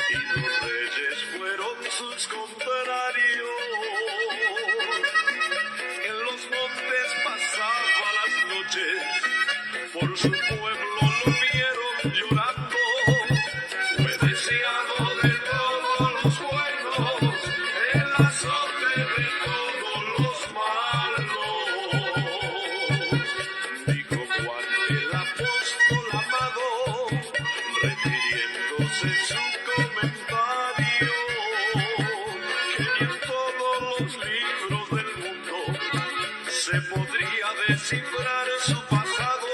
y los reyes fueron sus contrarios. En los montes pasaba las noches, por su pueblo lo vieron llorando. Fue deseado de todos los buenos, el azote de todos los malos. Dijo Juan el apóstol amado, refiriéndose en su comentario, que ni en todos los libros del mundo se podría descifrar su pasado,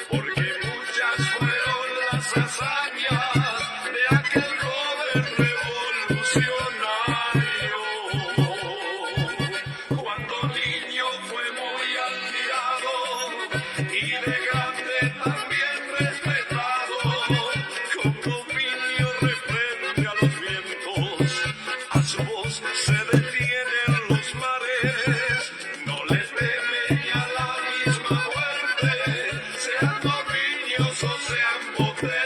porque muchas fueron las hazañas de aquel joven revolucionario. Cuando niño fue muy admirado y de grande también respetado, con dominio reprende a los vientos, a su voz se detienen los mares, no les teme ni a la misma muerte, sean dominios o sean potestades.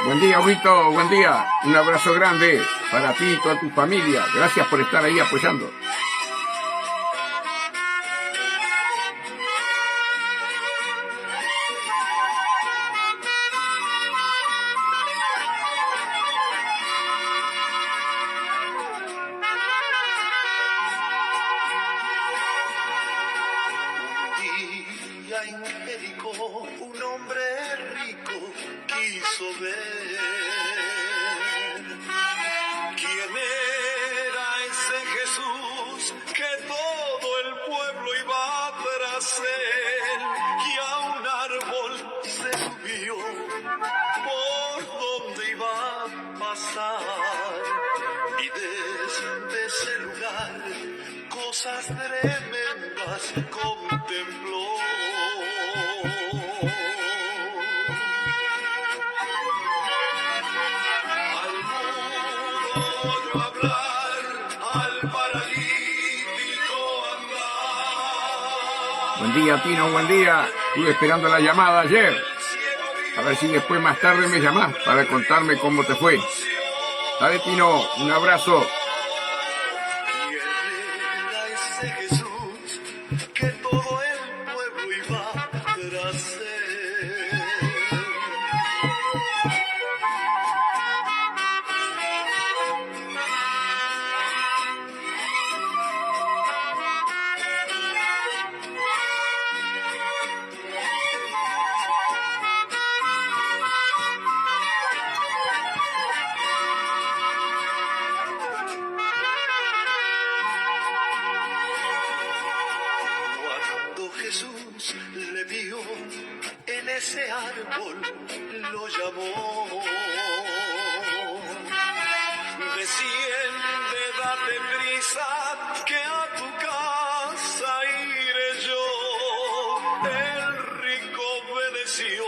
Buen día, Huito, buen día. Un abrazo grande para ti y toda tu familia. Gracias por estar ahí apoyando. Un día en Jericó, un hombre rico quiso ver quién era ese Jesús que todo el pueblo iba tras él, y a un árbol se subió por donde iba a pasar, y desde ese lugar cosas tremendas contempló. Al mudo oyó hablar, al paralítico andar. Buen día, Tino, buen día. Estuve esperando la llamada ayer. A ver si después más tarde me llamás para contarme cómo te fue. Dale, Tino, un abrazo. ¿Quién era ese Jesús que todo el pueblo iba tras él? Cuando Jesús le vio en ese árbol, lo llamó. Desciende, date prisa, que a tu casa iré yo. El rico obedeció,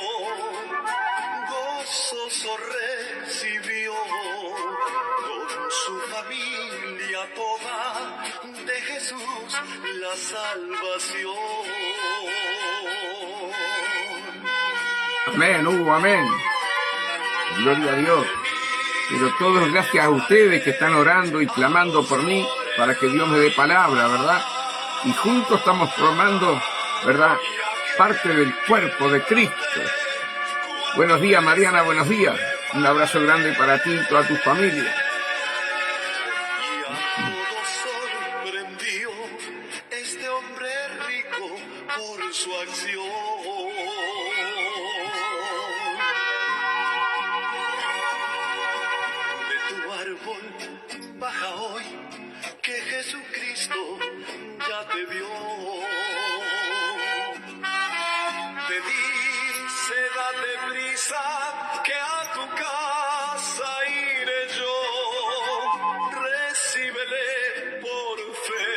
gozoso recibió con su familia toda de Jesús la salvación. Amén, Hugo, amén. Gloria a Dios. Pero todo es gracias a ustedes que están orando y clamando por mí para que Dios me dé palabra, ¿verdad? Y juntos estamos formando, ¿verdad?, parte del cuerpo de Cristo. Buenos días, Mariana, buenos días. Un abrazo grande para ti y toda tu familia. Y a todos sorprendió este hombre rico por su acción. De tu árbol baja hoy, que Jesucristo ya te vio. Te dice, date prisa, que a tu casa iré yo. Recíbele por fe,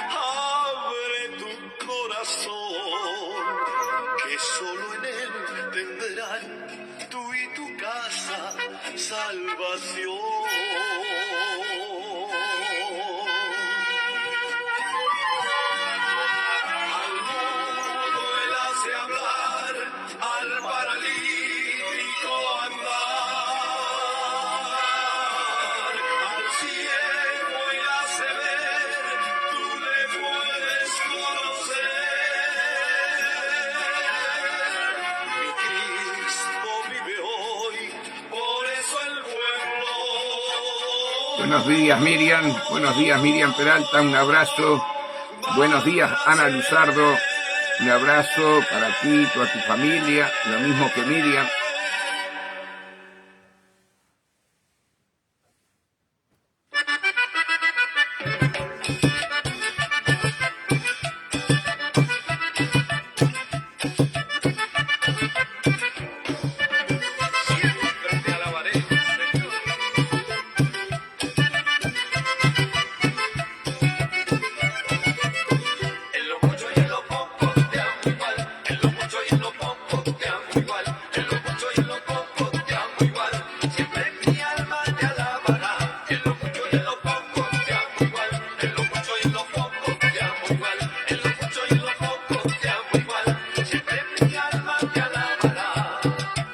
abre tu corazón, que solo en él tendrán tú y tu casa salvación. Buenos días, Miriam. Buenos días, Miriam Peralta. Un abrazo. Buenos días, Ana Luzardo. Un abrazo para ti, toda tu familia. Lo mismo que Miriam. Siempre te alabaré, Señor. En lo mucho y en lo poco te amo igual. En lo mucho y en lo poco te amo igual. En lo mucho y en lo poco te amo igual. Siempre mi alma te alabará. En lo mucho y en lo poco te amo igual. En lo mucho y en lo poco te amo igual. En lo mucho y en lo poco te amo igual. Siempre mi alma te alabará.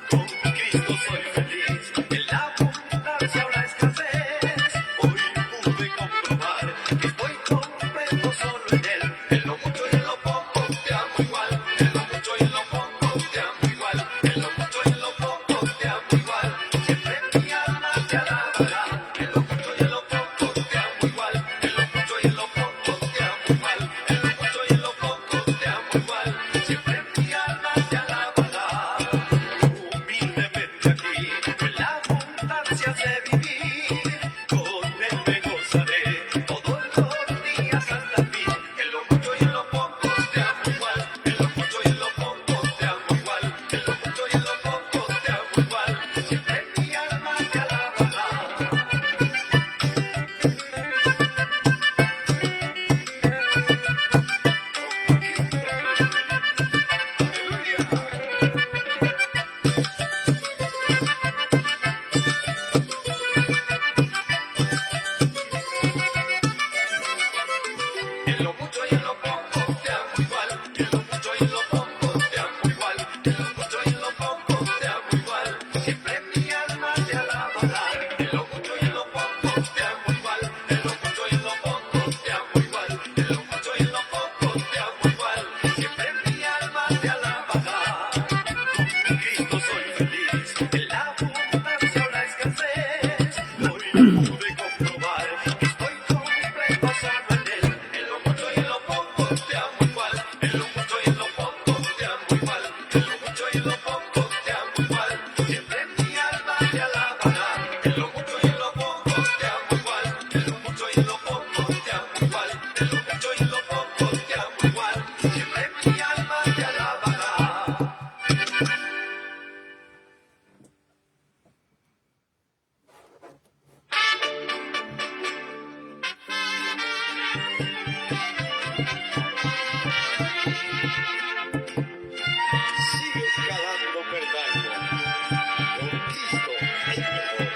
Con Cristo soy feliz. En la abundancia o la escasez. Hoy pude comprobar que estoy completo solo en Él. En lo mucho y en lo poco te amo igual. En lo mucho y en lo poco te amo igual. En lo mucho y en lo poco te amo igual. Siempre mi alma te alabará. En lo mucho y en lo poco te amo igual. En lo mucho y en lo poco te amo igual. En lo mucho y en lo poco te amo igual. Siempre mi alma te alabará. Humildemente aquí, en la abundancia de vivir, con Él me gozaré todos los días hasta el fin. En lo mucho y en lo poco te amo igual. En lo mucho y en lo poco te amo igual. En lo mucho y en lo poco te amo igual. Siempre mi alma te alabará. En lo mucho y en lo poco te amo igual. En lo mucho y en lo poco te amo igual. En lo mucho y en lo poco te amo igual. Siempre mi alma te alabará. En lo mucho y en lo poco te amo igual. En lo mucho y en lo poco te amo igual. En lo mucho y en lo poco te amo igual. Siempre mi alma te alabará. Con Cristo soy feliz. En la abundancia o la escasez. Hoy pude comprobar que estoy completo solo en Él. En lo mucho y en lo poco te amo igual. En lo mucho y en lo poco te amo igual. En lo mucho y en lo poco te amo igual. Siempre mi alma te alabará. En lo mucho y en lo poco te amo igual. En lo mucho y en lo poco te amo igual. En lo mucho y en lo poco te amo igual. Siempre mi alma te alabará. Sigue escalando peldaño. Con Cristo es mejor.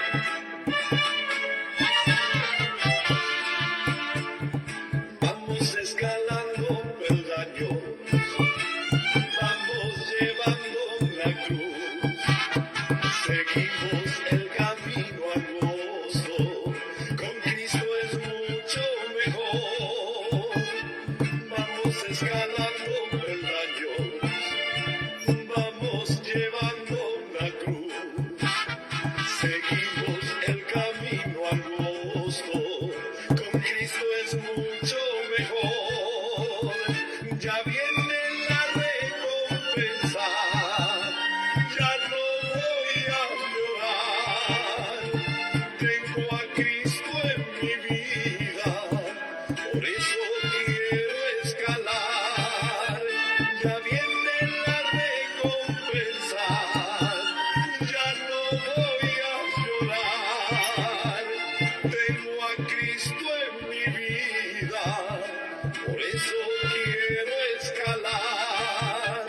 Vamos escalando peldaños. Vamos llevando la cruz. Seguimos el camino angosto. Con Cristo es mucho mejor. Vamos escalando peldaños. Vamos llevando la cruz. Seguimos el camino angosto. Con Cristo es mucho mejor. Ya viene la recompensa. Ya no voy a llorar. Tengo a Cristo en mi vida. Por eso quiero escalar. Ya viene la recompensa. Ya no voy a llorar. Tengo a Cristo en mi vida. Por eso quiero escalar.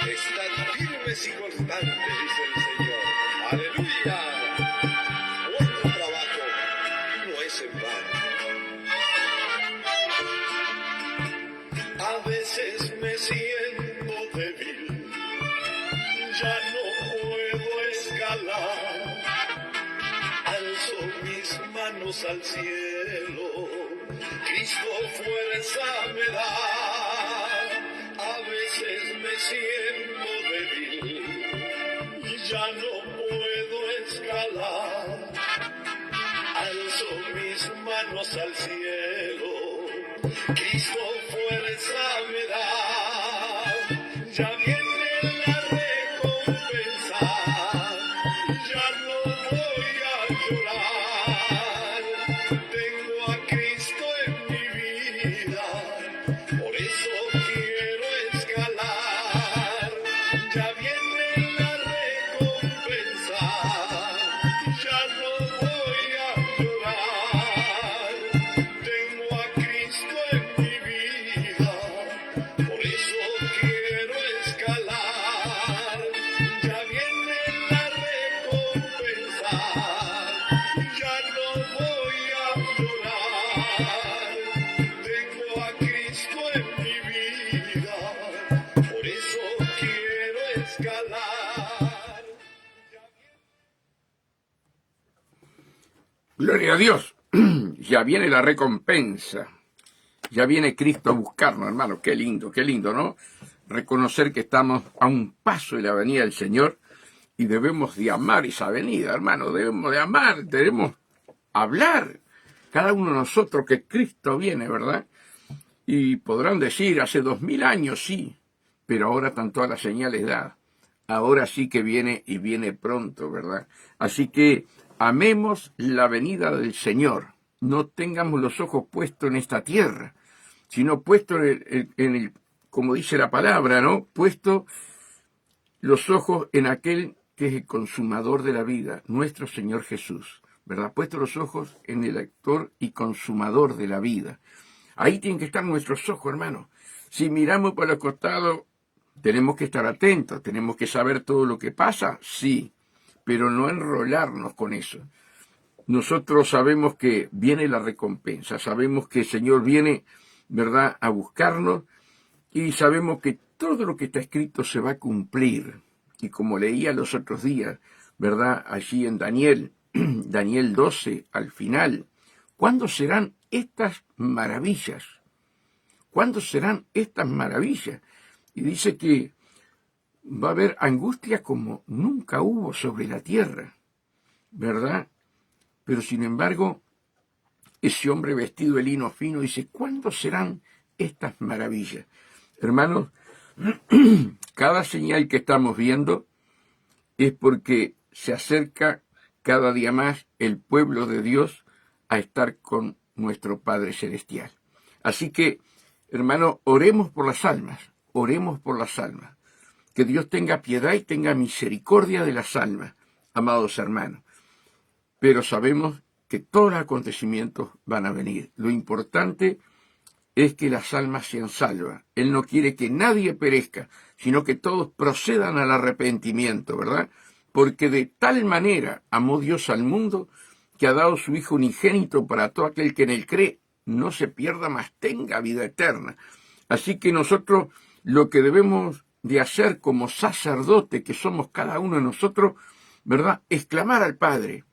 Están firmes y constantes, dice el Señor. ¡Aleluya! Vuestro trabajo no es en vano. A veces me siento débil, ya no puedo escalar. Alzo mis manos al cielo, Cristo fuerza me da. A veces me siento débil, almas al cielo. Cristo fuerza me da, ya viene la recompensa, ya no voy a llorar. Tengo a Cristo en mi vida, por eso quiero escalar. Ya viene la recompensa, ya no voy a llorar. Tengo a Cristo en mi vida, por eso quiero escalar. Ya viene la recompensa, ya no voy a llorar. Tengo a Cristo en mi vida, por eso quiero escalar. Gloria a Dios. Ya viene la recompensa. Ya viene Cristo a buscarnos, hermano. Qué lindo, ¿no? Reconocer que estamos a un paso de la venida del Señor y debemos de amar esa venida, hermano. Debemos de amar, debemos hablar. Cada uno de nosotros que Cristo viene, ¿verdad? Y podrán decir, hace 2000 años sí, pero ahora están todas las señales dadas. Ahora sí que viene y viene pronto, ¿verdad? Así que amemos la venida del Señor. No tengamos los ojos puestos en esta tierra, sino puestos en el, como dice la palabra, ¿no? Puesto los ojos en aquel que es el consumador de la vida, nuestro Señor Jesús, ¿verdad? Puesto los ojos en el autor y consumador de la vida. Ahí tienen que estar nuestros ojos, hermano. Si miramos por los costados, tenemos que estar atentos, tenemos que saber todo lo que pasa, sí, pero no enrolarnos con eso. Nosotros sabemos que viene la recompensa, sabemos que el Señor viene, ¿verdad?, a buscarnos, y sabemos que todo lo que está escrito se va a cumplir. Y como leía los otros días, ¿verdad?, allí en Daniel, Daniel 12, al final, ¿cuándo serán estas maravillas? ¿Cuándo serán estas maravillas? Y dice que va a haber angustia como nunca hubo sobre la tierra, ¿verdad? Pero sin embargo, ese hombre vestido de lino fino dice, ¿cuándo serán estas maravillas? Hermanos, cada señal que estamos viendo es porque se acerca cada día más el pueblo de Dios a estar con nuestro Padre Celestial. Así que, hermano, oremos por las almas, oremos por las almas. Que Dios tenga piedad y tenga misericordia de las almas, amados hermanos. Pero sabemos que todos los acontecimientos van a venir. Lo importante es que las almas sean salvas. Él no quiere que nadie perezca, sino que todos procedan al arrepentimiento, ¿verdad? Porque de tal manera amó Dios al mundo que ha dado su Hijo unigénito para todo aquel que en él cree, no se pierda, mas tenga vida eterna. Así que nosotros lo que debemos de hacer como sacerdote que somos cada uno de nosotros, ¿verdad?, es clamar al Padre.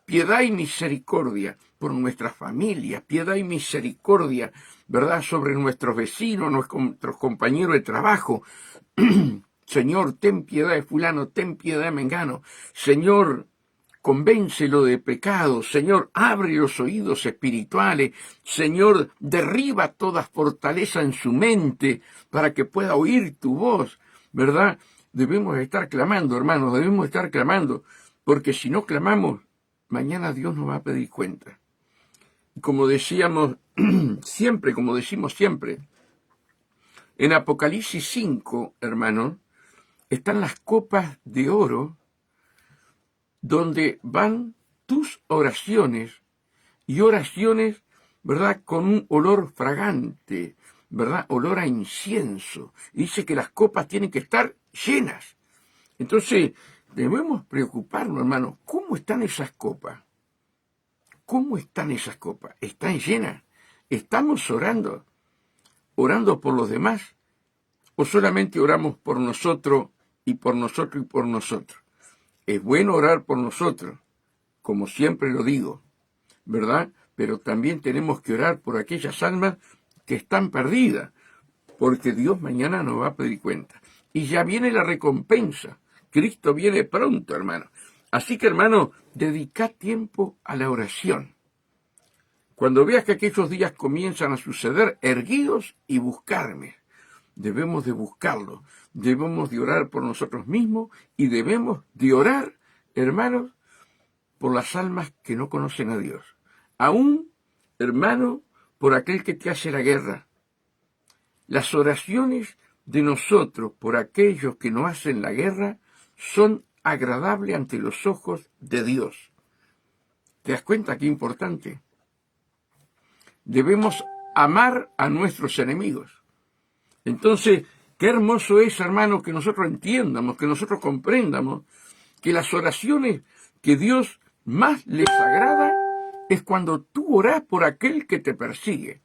Piedad y misericordia por nuestras familias, piedad y misericordia, ¿verdad?, sobre nuestros vecinos, nuestros compañeros de trabajo. Señor, ten piedad de fulano, ten piedad de mengano. Señor, convéncelo de pecado. Señor, abre los oídos espirituales. Señor, derriba toda fortaleza en su mente para que pueda oír tu voz, ¿verdad? Debemos estar clamando, hermanos, debemos estar clamando, porque si no clamamos, mañana Dios nos va a pedir cuenta. Como decíamos siempre, como decimos siempre, en Apocalipsis 5, hermanos, están las copas de oro donde van tus oraciones y oraciones, ¿verdad?, con un olor fragante, ¿verdad?, olor a incienso. Dice que las copas tienen que estar llenas. Entonces, debemos preocuparnos, hermanos, ¿cómo están esas copas? ¿Cómo están esas copas? ¿Están llenas? ¿Estamos orando por los demás? ¿O solamente oramos por nosotros y por nosotros y por nosotros? Es bueno orar por nosotros, como siempre lo digo, ¿verdad? Pero también tenemos que orar por aquellas almas que están perdidas, porque Dios mañana nos va a pedir cuenta. Y ya viene la recompensa. Cristo viene pronto, hermano. Así que, hermano, dedica tiempo a la oración. Cuando veas que aquellos días comienzan a suceder, erguidos y buscarme. Debemos de buscarlo, debemos de orar por nosotros mismos y debemos de orar, hermanos, por las almas que no conocen a Dios. Aún, hermano, por aquel que te hace la guerra. Las oraciones de nosotros por aquellos que no hacen la guerra son agradables ante los ojos de Dios. ¿Te das cuenta qué importante? Debemos amar a nuestros enemigos. Entonces, qué hermoso es, hermano, que nosotros entiendamos, que nosotros comprendamos que las oraciones que Dios más les agrada es cuando tú orás por aquel que te persigue,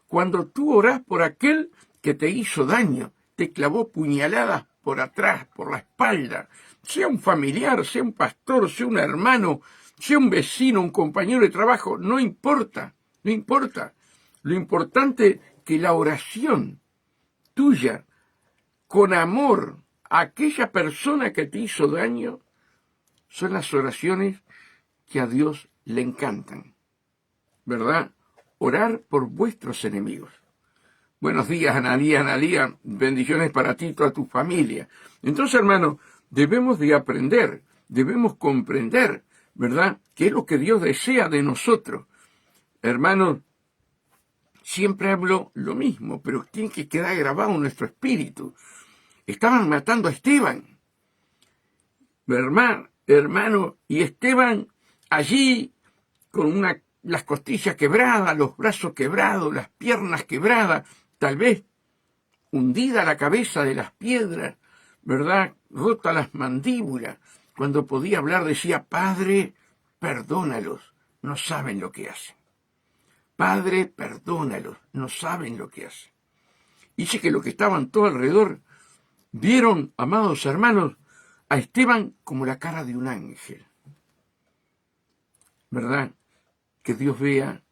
cuando tú orás por aquel que te hizo daño, te clavó puñaladas por atrás, por la espalda, sea un familiar, sea un pastor, sea un hermano, sea un vecino, un compañero de trabajo, no importa, no importa. Lo importante es que la oración tuya, con amor a aquella persona que te hizo daño, son las oraciones que a Dios le encantan, ¿verdad? Orar por vuestros enemigos. Buenos días, Analía, bendiciones para ti y toda tu familia. Entonces, hermano, debemos de aprender, debemos comprender, ¿verdad?, qué es lo que Dios desea de nosotros. Hermanos, siempre hablo lo mismo, pero tiene que quedar grabado en nuestro espíritu. Estaban matando a Esteban, hermano, y Esteban allí con las costillas quebradas, los brazos quebrados, las piernas quebradas, tal vez hundida la cabeza de las piedras, ¿verdad?, rota las mandíbulas. Cuando podía hablar decía: Padre, perdónalos, no saben lo que hacen. Padre, perdónalos, no saben lo que hacen. Dice que los que estaban todo alrededor vieron, amados hermanos, a Esteban como la cara de un ángel. ¿Verdad? Que Dios vea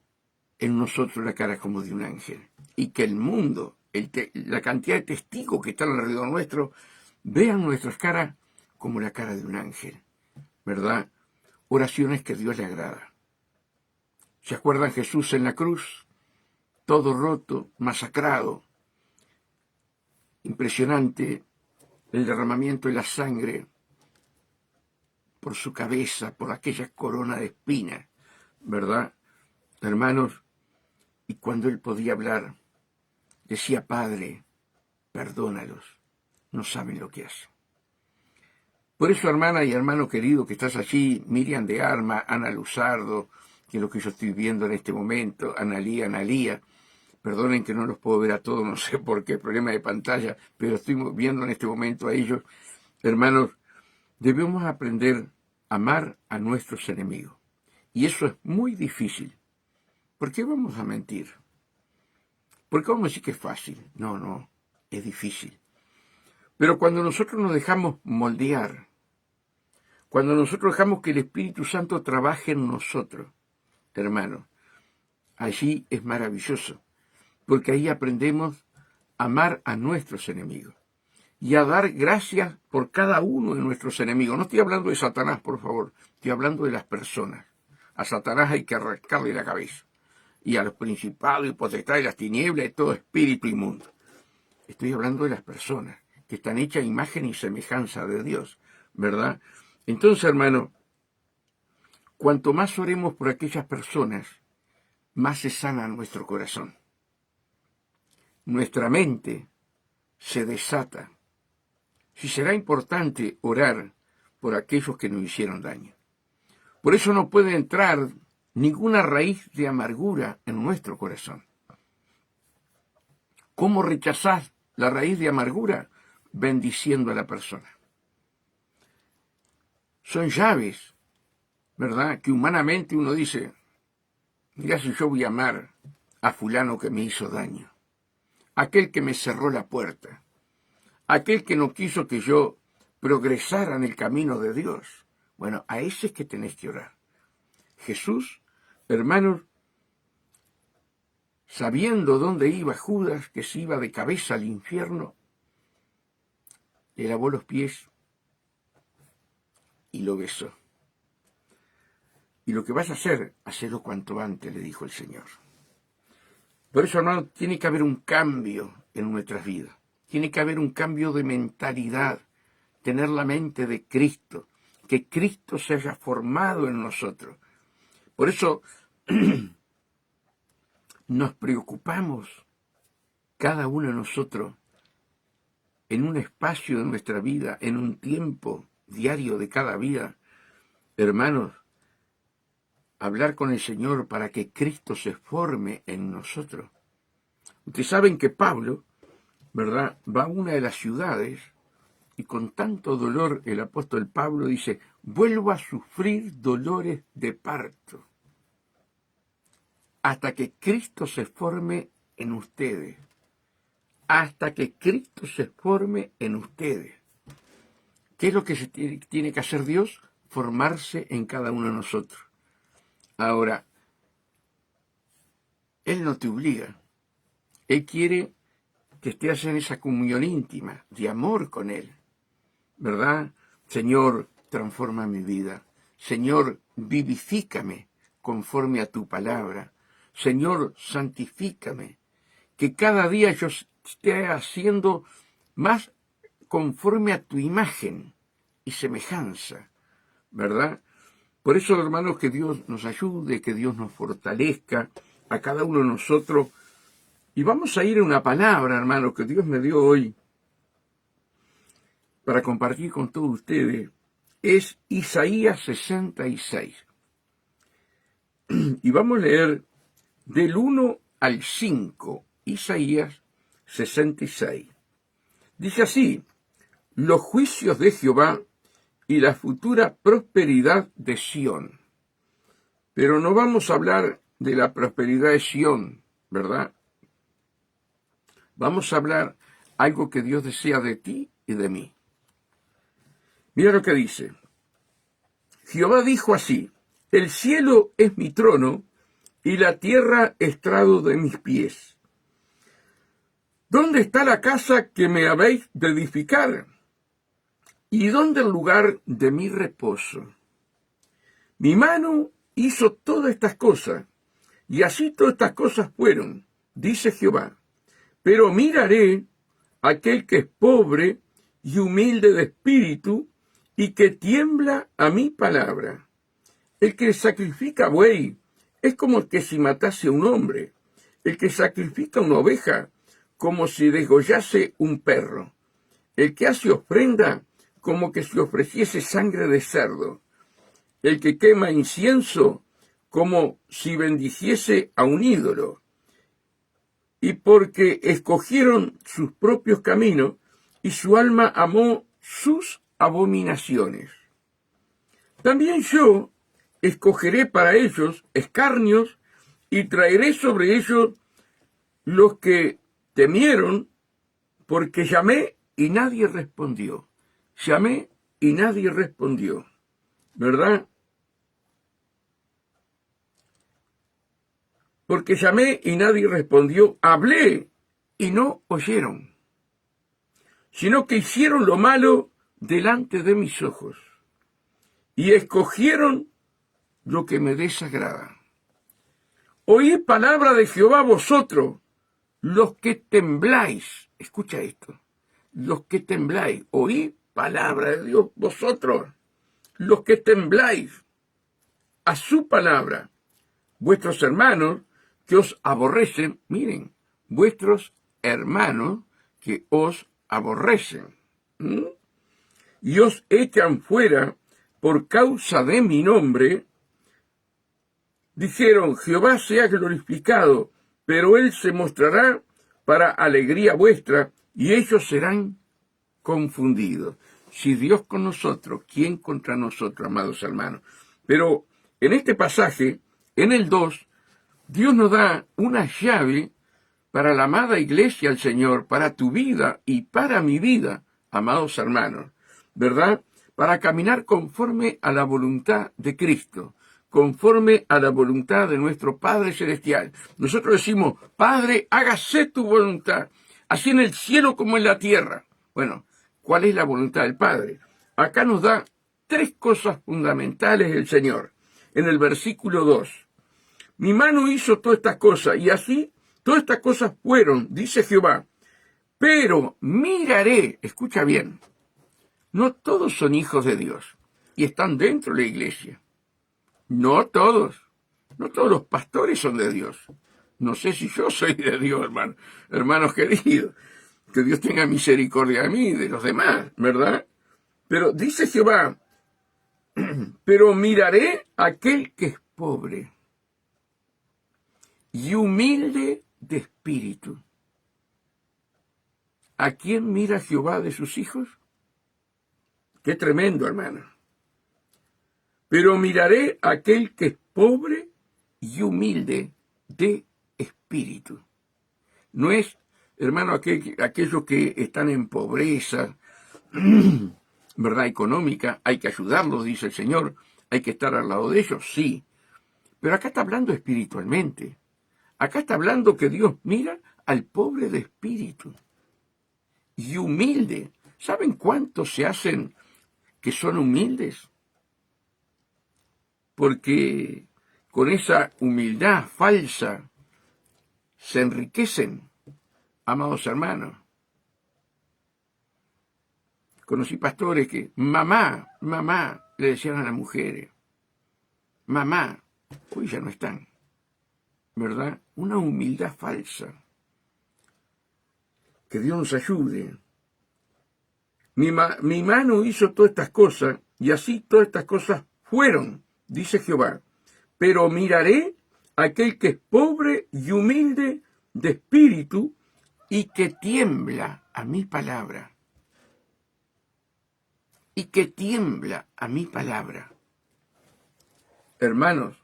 en nosotros la cara como de un ángel. Y que el mundo, la cantidad de testigos que están alrededor nuestro, vean nuestras caras como la cara de un ángel. ¿Verdad? Oraciones que Dios le agrada. ¿Se acuerdan Jesús en la cruz? Todo roto, masacrado. Impresionante el derramamiento de la sangre por su cabeza, por aquella corona de espinas, ¿verdad? Hermanos, y cuando él podía hablar, decía: Padre, perdónalos, no saben lo que hacen. Por eso, hermana y hermano querido que estás allí, Miriam de Arma, Ana Luzardo, que es lo que yo estoy viendo en este momento, Analía, perdonen que no los puedo ver a todos, no sé por qué, problema de pantalla, pero estoy viendo en este momento a ellos. Hermanos, debemos aprender a amar a nuestros enemigos. Y eso es muy difícil. ¿Por qué vamos a mentir? ¿Por qué vamos a decir que es fácil? No, es difícil. Pero cuando nosotros nos dejamos moldear, cuando nosotros dejamos que el Espíritu Santo trabaje en nosotros, hermanos, allí es maravilloso. Porque ahí aprendemos a amar a nuestros enemigos y a dar gracias por cada uno de nuestros enemigos. No estoy hablando de Satanás, por favor, estoy hablando de las personas. A Satanás hay que arrancarle la cabeza. Y a los principados y potestades de las tinieblas y todo espíritu inmundo. Estoy hablando de las personas que están hechas a imagen y semejanza de Dios, ¿verdad? Entonces, hermano, cuanto más oremos por aquellas personas, más se sana nuestro corazón. Nuestra mente se desata. Si será importante orar por aquellos que nos hicieron daño. Por eso no puede entrar ninguna raíz de amargura en nuestro corazón. ¿Cómo rechazar la raíz de amargura? Bendiciendo a la persona. Son llaves, ¿verdad?, que humanamente uno dice: mira, si yo voy a amar a fulano que me hizo daño, aquel que me cerró la puerta, aquel que no quiso que yo progresara en el camino de Dios. Bueno, a ese es que tenés que orar. Jesús, hermanos, sabiendo dónde iba Judas, que se iba de cabeza al infierno, le lavó los pies y lo besó. Y lo que vas a hacer, hacelo cuanto antes, le dijo el Señor. Por eso, hermano, tiene que haber un cambio en nuestras vidas. Tiene que haber un cambio de mentalidad, tener la mente de Cristo, que Cristo se haya formado en nosotros. Por eso nos preocupamos cada uno de nosotros en un espacio de nuestra vida, en un tiempo diario de cada vida, hermanos, hablar con el Señor para que Cristo se forme en nosotros. Ustedes saben que Pablo, ¿verdad?, va a una de las ciudades y con tanto dolor el apóstol Pablo dice, vuelvo a sufrir dolores de parto hasta que Cristo se forme en ustedes. Hasta que Cristo se forme en ustedes. ¿Qué es lo que tiene que hacer Dios? Formarse en cada uno de nosotros. Ahora, Él no te obliga. Él quiere que estés en esa comunión íntima, de amor con Él. ¿Verdad? Señor, transforma mi vida. Señor, vivifícame conforme a tu palabra. Señor, santifícame. Que cada día yo esté haciendo más conforme a tu imagen y semejanza. ¿Verdad? Por eso, hermanos, que Dios nos ayude, que Dios nos fortalezca a cada uno de nosotros. Y vamos a ir a una palabra, hermanos, que Dios me dio hoy para compartir con todos ustedes. Es Isaías 66. Y vamos a leer del 1 al 5, Isaías 66. Dice así, los juicios de Jehová y la futura prosperidad de Sión. Pero no vamos a hablar de la prosperidad de Sión, ¿verdad? Vamos a hablar algo que Dios desea de ti y de mí. Mira lo que dice. Jehová dijo así, el cielo es mi trono y la tierra estrado de mis pies. ¿Dónde está la casa que me habéis de edificar? ¿Y dónde el lugar de mi reposo? Mi mano hizo todas estas cosas, y así todas estas cosas fueron, dice Jehová. Pero miraré a aquel que es pobre y humilde de espíritu, y que tiembla a mi palabra. El que sacrifica buey es como el que si matase a un hombre, el que sacrifica una oveja como si degollase un perro, el que hace ofrenda como que si ofreciese sangre de cerdo, el que quema incienso como si bendijese a un ídolo, y porque escogieron sus propios caminos y su alma amó sus abominaciones. También yo escogeré para ellos escarnios y traeré sobre ellos los que temieron, porque llamé y nadie respondió. Llamé y nadie respondió. ¿Verdad? Porque llamé y nadie respondió. Hablé y no oyeron, sino que hicieron lo malo delante de mis ojos y escogieron lo que me desagrada. Oíd palabra de Jehová vosotros, los que tembláis. Escucha esto. Los que tembláis. Oíd palabra de Dios vosotros, los que tembláis a su palabra. Vuestros hermanos que os aborrecen, miren, vuestros hermanos que os aborrecen. Y os echan fuera por causa de mi nombre, dijeron, Jehová sea glorificado, pero él se mostrará para alegría vuestra, y ellos serán confundidos. Si Dios con nosotros, ¿quién contra nosotros, amados hermanos? Pero en este pasaje, en el 2, Dios nos da una llave para la amada iglesia del Señor, para tu vida y para mi vida, amados hermanos, ¿verdad? Para caminar conforme a la voluntad de Cristo, conforme a la voluntad de nuestro Padre Celestial. Nosotros decimos, Padre, hágase tu voluntad, así en el cielo como en la tierra. Bueno, ¿cuál es la voluntad del Padre? Acá nos da tres cosas fundamentales el Señor. en el versículo 2. Mi mano hizo todas estas cosas, y así todas estas cosas fueron, dice Jehová. Pero miraré, escucha bien, no todos son hijos de Dios y están dentro de la iglesia. No todos los pastores son de Dios. No sé si yo soy de Dios, hermanos queridos. Que Dios tenga misericordia de mí y de los demás, ¿verdad? Pero dice Jehová, pero miraré a aquel que es pobre y humilde de espíritu. ¿A quién mira Jehová de sus hijos? Qué tremendo, hermano. Pero miraré a aquel que es pobre y humilde de espíritu. No es, hermano, aquellos que están en pobreza, ¿verdad? Económica, hay que ayudarlos, dice el Señor, hay que estar al lado de ellos, sí. Pero acá está hablando espiritualmente. Acá está hablando que Dios mira al pobre de espíritu y humilde. ¿Saben cuántos se hacen que son humildes? Porque con esa humildad falsa se enriquecen, amados hermanos. Conocí pastores que, mamá, le decían a las mujeres, mamá, hoy ya no están, ¿verdad? Una humildad falsa. Que Dios nos ayude. Mi mano hizo todas estas cosas, y así todas estas cosas fueron, dice Jehová. Pero miraré a aquel que es pobre y humilde de espíritu, y que tiembla a mi palabra. Y que tiembla a mi palabra. Hermanos,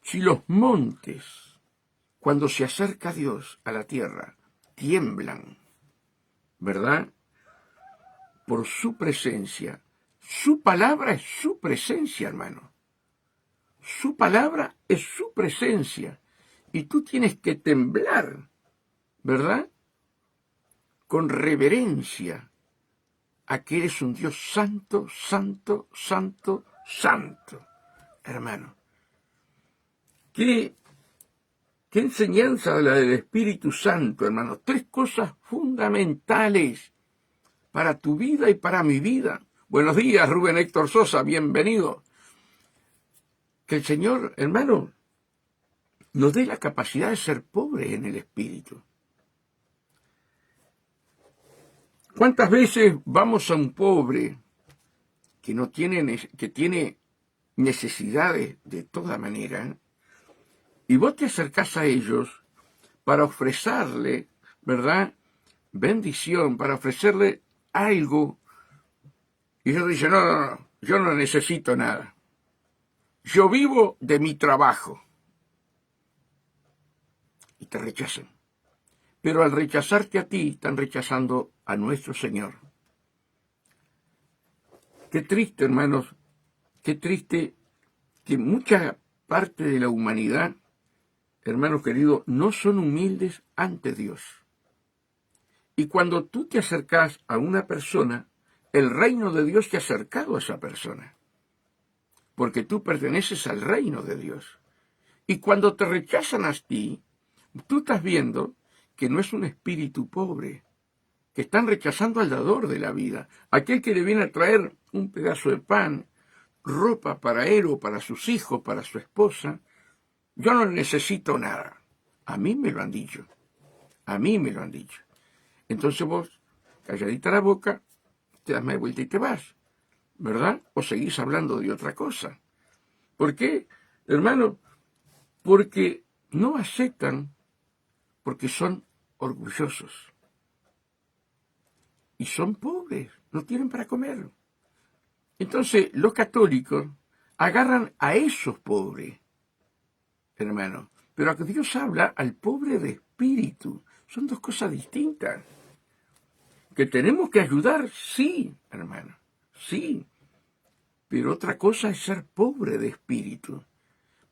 si los montes, cuando se acerca Dios a la tierra, tiemblan, ¿verdad? Por su presencia. Su palabra es su presencia, hermano. Su palabra es su presencia. Y tú tienes que temblar, ¿verdad? Con reverencia a que eres un Dios santo, santo, santo, santo, hermano. ¿Qué enseñanza la del Espíritu Santo, hermano? 3 cosas fundamentales para tu vida y para mi vida. Buenos días, Rubén Héctor Sosa, bienvenido. Que el Señor, hermano, nos dé la capacidad de ser pobres en el Espíritu. ¿Cuántas veces vamos a un pobre que tiene necesidades de toda manera, y vos te acercás a ellos para ofrecerle, ¿verdad?, bendición, para ofrecerle algo, y ellos dicen, no, yo no necesito nada. Yo vivo de mi trabajo. Y te rechazan. Pero al rechazarte a ti, están rechazando a nuestro Señor. Qué triste, hermanos, qué triste que mucha parte de la humanidad, hermanos queridos, no son humildes ante Dios. Y cuando tú te acercas a una persona, el reino de Dios te ha acercado a esa persona. Porque tú perteneces al reino de Dios. Y cuando te rechazan a ti, tú estás viendo que no es un espíritu pobre, que están rechazando al dador de la vida, aquel que le viene a traer un pedazo de pan, ropa para él o para sus hijos, para su esposa. Yo no necesito nada. A mí me lo han dicho. A mí me lo han dicho. Entonces vos, calladita la boca, te das media vuelta y te vas, ¿verdad? O seguís hablando de otra cosa. ¿Por qué, hermano? Porque no aceptan, porque son orgullosos. Y son pobres, no tienen para comer. Entonces, los católicos agarran a esos pobres, hermano. Pero a que Dios habla al pobre de espíritu. Son 2 cosas distintas. Que tenemos que ayudar, sí, hermano, sí. Pero otra cosa es ser pobre de espíritu.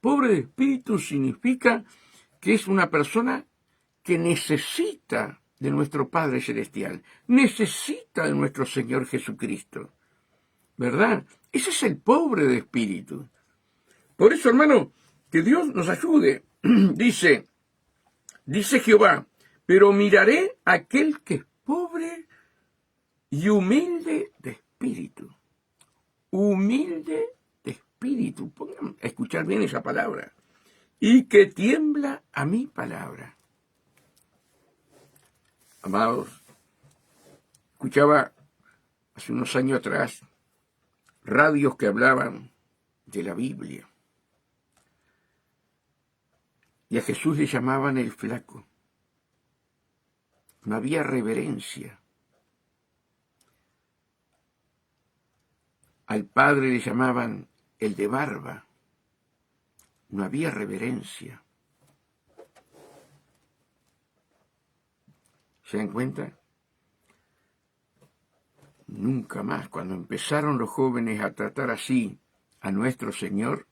Pobre de espíritu significa que es una persona que necesita de nuestro Padre Celestial, necesita de nuestro Señor Jesucristo, ¿verdad? Ese es el pobre de espíritu. Por eso, hermano, que Dios nos ayude. Dice Jehová, pero miraré a aquel que es pobre y humilde de espíritu. Humilde de espíritu. Pongan a escuchar bien esa palabra. Y que tiembla a mi palabra. Amados, escuchaba hace unos años atrás radios que hablaban de la Biblia. Y a Jesús le llamaban el flaco. No había reverencia. Al Padre le llamaban el de barba. No había reverencia. ¿Se dan cuenta? Nunca más. Cuando empezaron los jóvenes a tratar así a nuestro Señor,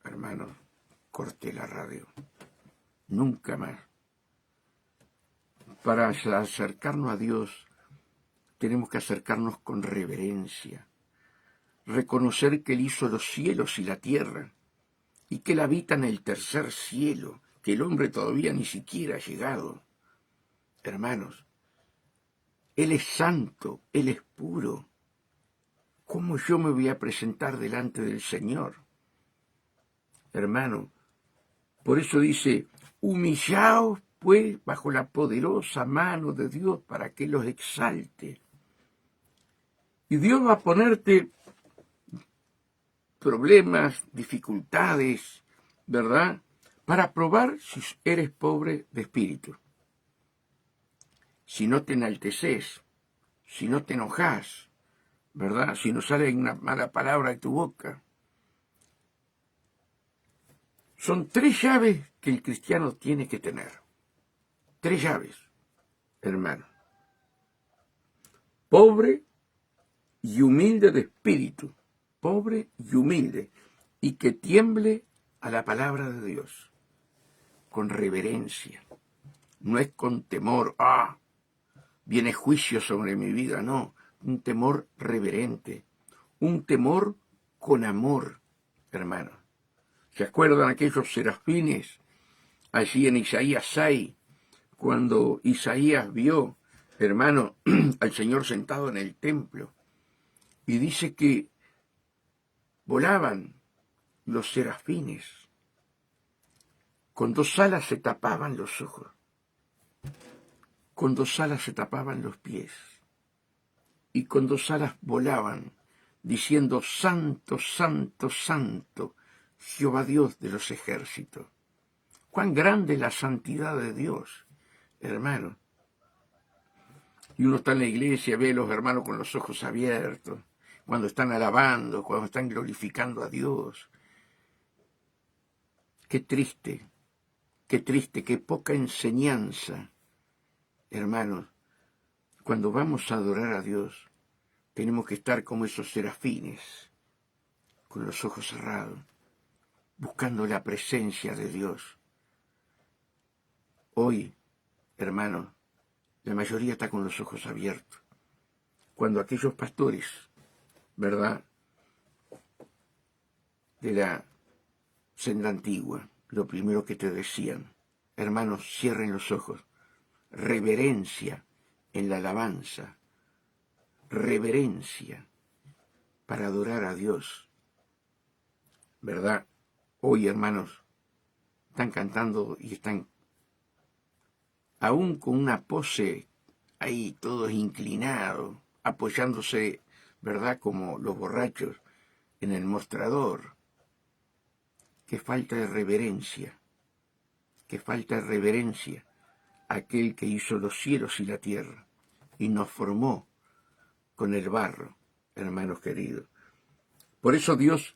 hermanos, corté la radio. Nunca más. Para acercarnos a Dios, tenemos que acercarnos con reverencia. Reconocer que Él hizo los cielos y la tierra, y que Él habita en el tercer cielo, que el hombre todavía ni siquiera ha llegado. Hermanos, Él es santo, Él es puro. ¿Cómo yo me voy a presentar delante del Señor? Hermano, por eso dice, humillaos pues bajo la poderosa mano de Dios para que los exalte. Y Dios va a ponerte problemas, dificultades, ¿verdad? Para probar si eres pobre de espíritu. Si no te enalteces, si no te enojas, ¿verdad? Si no sale una mala palabra de tu boca. Son 3 llaves que el cristiano tiene que tener. 3 llaves, hermano. Pobre y humilde de espíritu. Pobre y humilde. Y que tiemble a la palabra de Dios. Con reverencia. No es con temor. Viene juicio sobre mi vida. No. Un temor reverente. Un temor con amor, hermano. ¿Se acuerdan aquellos serafines allí en Isaías 6? Cuando Isaías vio, hermano, al Señor sentado en el templo. Y dice que volaban los serafines. Con 2 alas se tapaban los ojos. Con 2 alas se tapaban los pies. Y con 2 alas volaban, diciendo, Santo, Santo, Santo, Jehová Dios de los ejércitos. Cuán grande es la santidad de Dios, hermano. Y uno está en la iglesia, ve a los hermanos con los ojos abiertos, cuando están alabando, cuando están glorificando a Dios. Qué triste, qué poca enseñanza, hermanos. Cuando vamos a adorar a Dios, tenemos que estar como esos serafines, con los ojos cerrados, buscando la presencia de Dios. Hoy, hermanos, la mayoría está con los ojos abiertos. Cuando aquellos pastores, ¿verdad?, de la senda antigua, lo primero que te decían, hermanos, cierren los ojos, reverencia en la alabanza, reverencia para adorar a Dios, ¿verdad? Hoy, hermanos, están cantando y están aún con una pose ahí, todos inclinados, apoyándose, ¿verdad?, como los borrachos en el mostrador. Qué falta de reverencia, qué falta de reverencia a aquel que hizo los cielos y la tierra y nos formó con el barro, hermanos queridos. Por eso Dios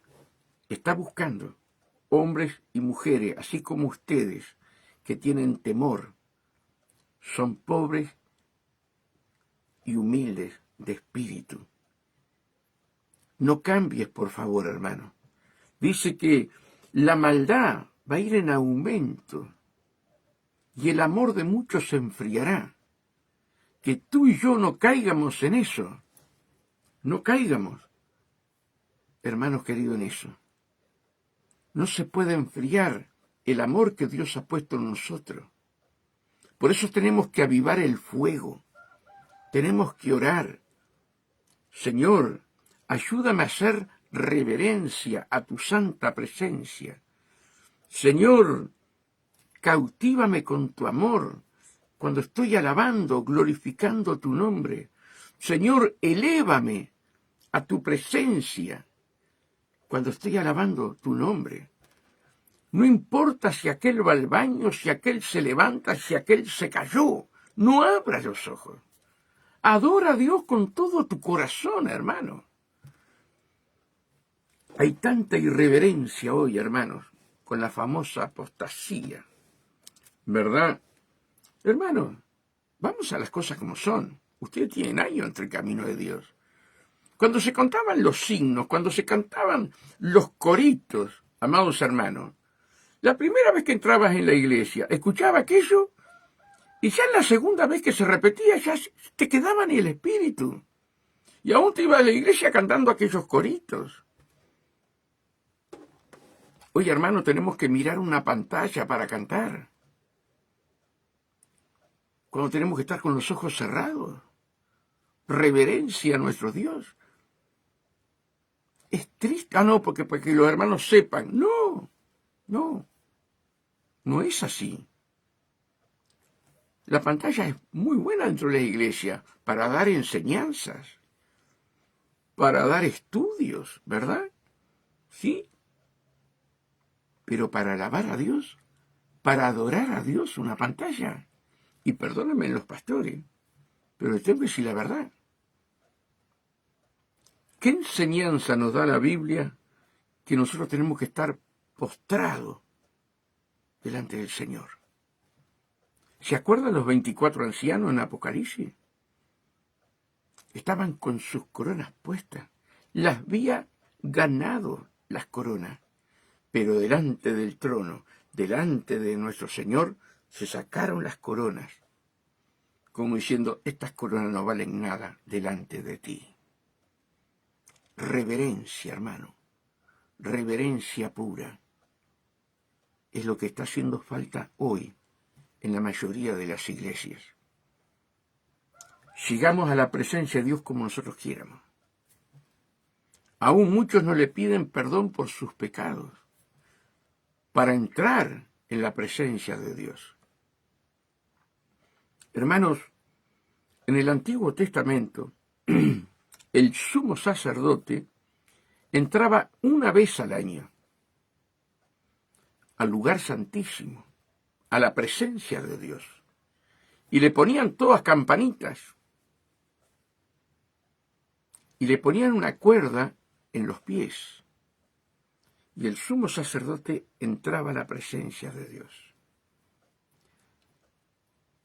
está buscando hombres y mujeres, así como ustedes, que tienen temor, son pobres y humildes de espíritu. No cambies, por favor, hermano. Dice que la maldad va a ir en aumento y el amor de muchos se enfriará. Que tú y yo no caigamos en eso. No caigamos, hermanos queridos, en eso. no se puede enfriar el amor que Dios ha puesto en nosotros. Por eso tenemos que avivar el fuego. Tenemos que orar. Señor, ayúdame a hacer reverencia a tu santa presencia. Señor, cautívame con tu amor cuando estoy alabando, glorificando tu nombre. Señor, elévame a tu presencia cuando estoy alabando tu nombre. No importa si aquel va al baño, si aquel se levanta, si aquel se cayó. No abras los ojos. Adora a Dios con todo tu corazón, hermano. Hay tanta irreverencia hoy, hermanos, con la famosa apostasía, ¿verdad? Hermanos, vamos a las cosas como son. Ustedes tienen años entre el camino de Dios. Cuando se contaban los signos, cuando se cantaban los coritos, amados hermanos, la primera vez que entrabas en la iglesia, escuchaba aquello, y ya en la segunda vez que se repetía, ya te quedaba en el espíritu. Y aún te ibas a la iglesia cantando aquellos coritos. Oye, hermano, tenemos que mirar una pantalla para cantar. Cuando tenemos que estar con los ojos cerrados. Reverencia a nuestro Dios. Es triste. Ah, no, porque los hermanos sepan. No, no es así. La pantalla es muy buena dentro de la iglesia para dar enseñanzas, para dar estudios, ¿verdad? Sí. Pero para alabar a Dios, para adorar a Dios, una pantalla. Y perdónenme los pastores, pero les tengo que decir la verdad. ¿Qué enseñanza nos da la Biblia que nosotros tenemos que estar postrados delante del Señor? ¿Se acuerdan los 24 ancianos en Apocalipsis? Estaban con sus coronas puestas. Las había ganado las coronas. Pero delante del trono, delante de nuestro Señor, se sacaron las coronas, como diciendo, estas coronas no valen nada delante de ti. Reverencia, hermano, reverencia pura, es lo que está haciendo falta hoy en la mayoría de las iglesias. Llegamos a la presencia de Dios como nosotros quieramos. Aún muchos no le piden perdón por sus pecados para entrar en la presencia de Dios. Hermanos, en el Antiguo Testamento, el sumo sacerdote entraba una vez al año al lugar santísimo, a la presencia de Dios, y le ponían todas campanitas, y le ponían una cuerda en los pies, y el sumo sacerdote entraba a la presencia de Dios.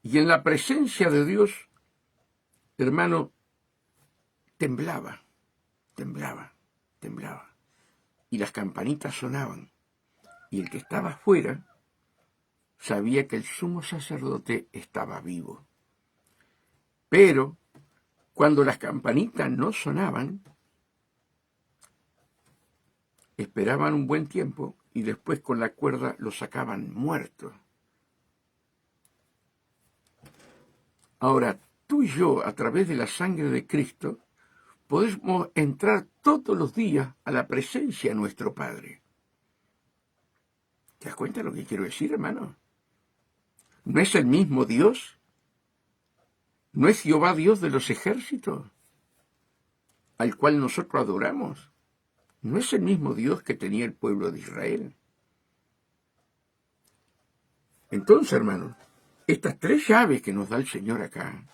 Y en la presencia de Dios, hermano, temblaba. Y las campanitas sonaban. Y el que estaba afuera sabía que el sumo sacerdote estaba vivo. Pero cuando las campanitas no sonaban, esperaban un buen tiempo y después con la cuerda lo sacaban muerto. Ahora, tú y yo, a través de la sangre de Cristo, podemos entrar todos los días a la presencia de nuestro Padre. ¿Te das cuenta de lo que quiero decir, hermano? ¿No es el mismo Dios? ¿No es Jehová Dios de los ejércitos, al cual nosotros adoramos? ¿No es el mismo Dios que tenía el pueblo de Israel? Entonces, hermano, estas tres llaves que nos da el Señor acá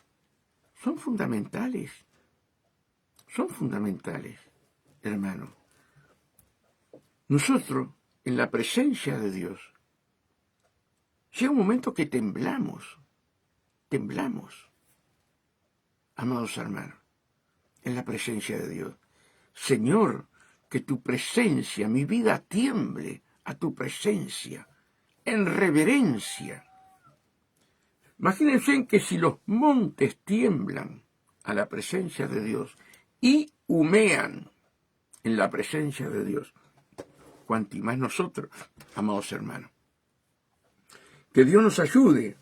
son fundamentales. Son fundamentales, hermano. Nosotros, en la presencia de Dios, llega un momento que temblamos, amados hermanos, en la presencia de Dios. Señor, que tu presencia, mi vida tiemble a tu presencia, en reverencia. Imagínense que si los montes tiemblan a la presencia de Dios y humean en la presencia de Dios, cuanti más nosotros, amados hermanos. Que Dios nos ayude.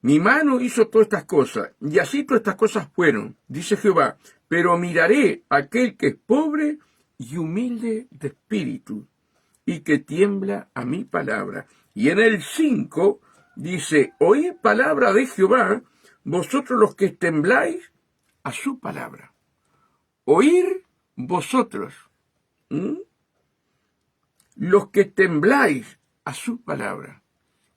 Mi mano hizo todas estas cosas, y así todas estas cosas fueron, dice Jehová, pero miraré a aquel que es pobre y humilde de espíritu, y que tiembla a mi palabra. Y en el 5 dice, oíd palabra de Jehová, vosotros los que tembláis a su palabra. Oír vosotros, los que tembláis a su palabra.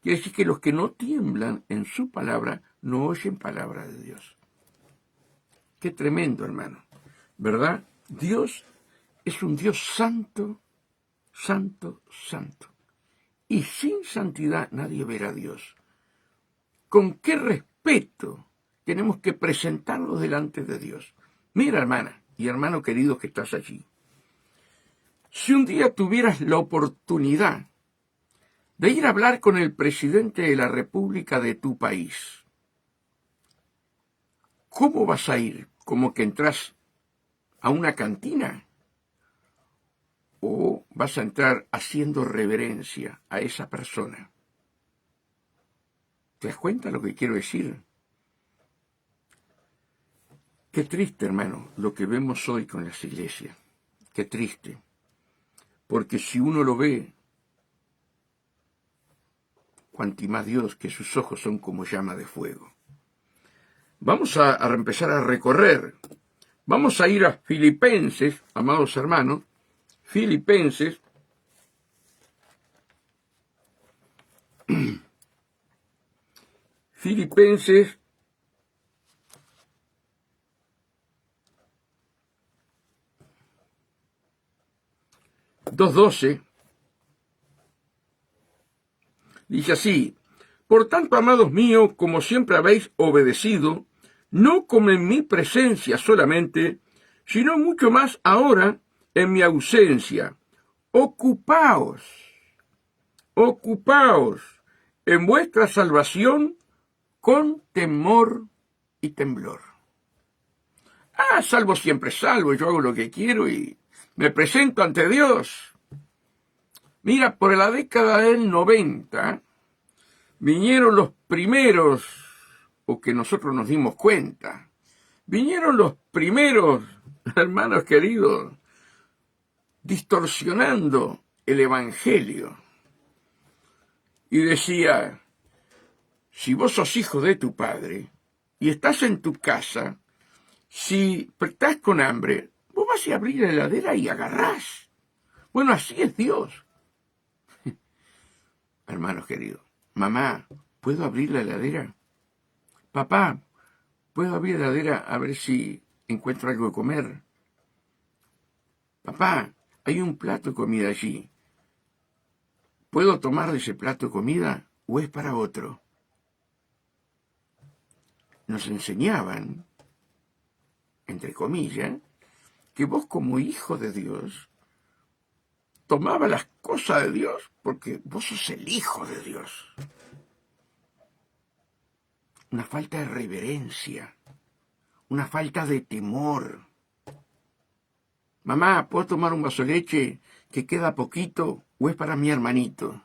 Quiere decir que los que no tiemblan en su palabra no oyen palabra de Dios. Qué tremendo, hermano, ¿verdad? Dios es un Dios santo, santo, santo. Y sin santidad nadie verá a Dios. ¿Con qué respeto tenemos que presentarnos delante de Dios? Mira, hermana y hermano querido que estás allí. Si un día tuvieras la oportunidad de ir a hablar con el presidente de la República de tu país, ¿cómo vas a ir? ¿Como que entras a una cantina? ¿O vas a entrar haciendo reverencia a esa persona? ¿Te das cuenta lo que quiero decir? Qué triste, hermano, lo que vemos hoy con las iglesias. Qué triste. Porque si uno lo ve, cuanti más Dios, que sus ojos son como llama de fuego. Vamos a empezar a recorrer. Vamos a ir a Filipenses, amados hermanos. Filipenses. Filipenses 2:12. Dice así, por tanto, amados míos, como siempre habéis obedecido, no como en mi presencia solamente, sino mucho más ahora en mi ausencia. Ocupaos en vuestra salvación con temor y temblor. Salvo siempre salvo, yo hago lo que quiero y me presento ante Dios. Mira, por la década del 90, vinieron los primeros, o que nosotros nos dimos cuenta, vinieron los primeros, hermanos queridos, distorsionando el Evangelio. Y decía, si vos sos hijo de tu padre y estás en tu casa, si estás con hambre, vos vas a abrir la heladera y agarrás. Bueno, así es Dios. Hermanos queridos, mamá, ¿puedo abrir la heladera? Papá, ¿puedo abrir la heladera a ver si encuentro algo de comer? Papá, hay un plato de comida allí. ¿Puedo tomar de ese plato de comida o es para otro? Nos enseñaban, entre comillas, que vos como hijo de Dios tomaba las cosas de Dios porque vos sos el hijo de Dios. Una falta de reverencia, una falta de temor. Mamá, ¿puedo tomar un vaso de leche que queda poquito o es para mi hermanito?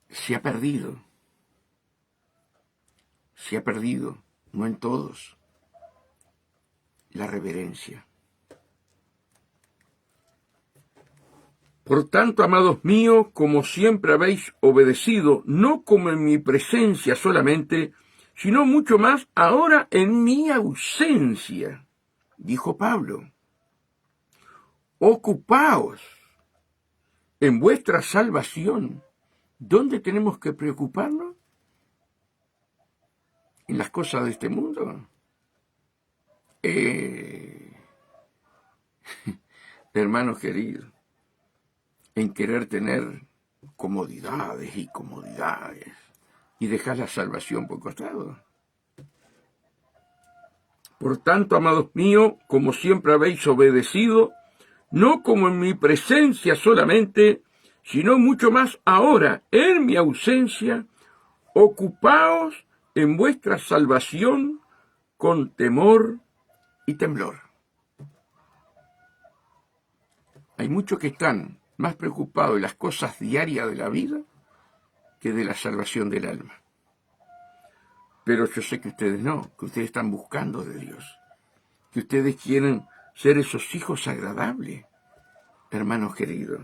Se ha perdido, no en todos, la reverencia. Por tanto, amados míos, como siempre habéis obedecido, no como en mi presencia solamente, sino mucho más ahora en mi ausencia, dijo Pablo. Ocupaos en vuestra salvación. ¿Dónde tenemos que preocuparnos? ¿En las cosas de este mundo? Hermanos queridos, en querer tener comodidades y dejar la salvación por costado. Por tanto, amados míos, como siempre habéis obedecido, no como en mi presencia solamente, sino mucho más ahora, en mi ausencia, ocupaos en vuestra salvación con temor y temblor. Hay muchos que están más preocupados de las cosas diarias de la vida que de la salvación del alma. Pero yo sé que ustedes no, que ustedes están buscando de Dios, que ustedes quieren ser esos hijos agradables, hermanos queridos.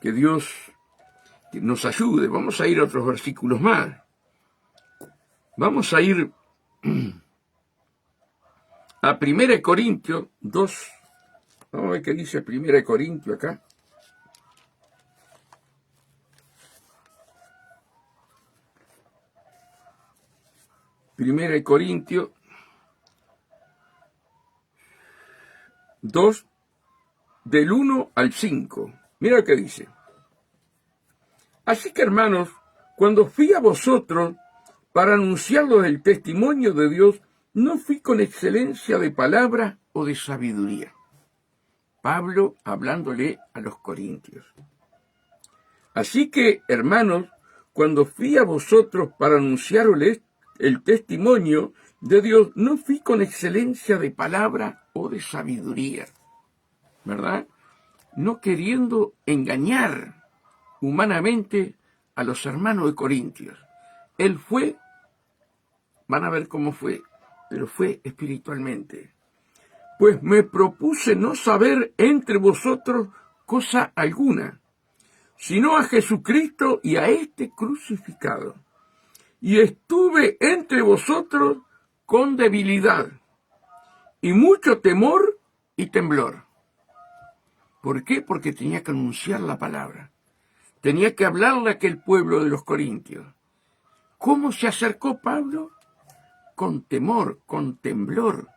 Que Dios nos ayude. Vamos a ir a otros versículos más. Vamos a ir a 1 Corintios 2. Vamos a ver qué dice 1 Corintios acá. Primera de Corintios 2, del 1 al 5. Mira lo que dice. Así que, hermanos, cuando fui a vosotros para anunciarles el testimonio de Dios, no fui con excelencia de palabra o de sabiduría. Pablo hablándole a los corintios. Así que, hermanos, cuando fui a vosotros para anunciarles el testimonio de Dios, no fui con excelencia de palabra o de sabiduría, ¿verdad? No queriendo engañar humanamente a los hermanos de Corintios. Él fue, van a ver cómo fue, pero fue espiritualmente. Pues me propuse no saber entre vosotros cosa alguna, sino a Jesucristo y a este crucificado. Y estuve entre vosotros con debilidad y mucho temor y temblor. ¿Por qué? Porque tenía que anunciar la palabra. Tenía que hablarle a aquel pueblo de los corintios. ¿Cómo se acercó Pablo? Con temor, con temblor,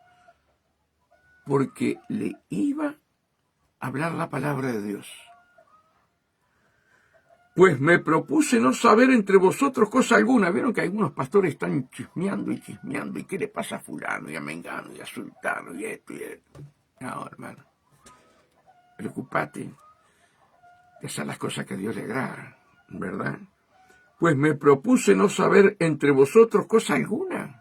porque le iba a hablar la palabra de Dios. Pues me propuse no saber entre vosotros cosa alguna. Vieron que algunos pastores están chismeando, y qué le pasa a fulano, y a mengano, y a sultano, y esto, y esto. No, hermano, preocupate de hacer las cosas que a Dios le agrada, ¿verdad? Pues me propuse no saber entre vosotros cosa alguna,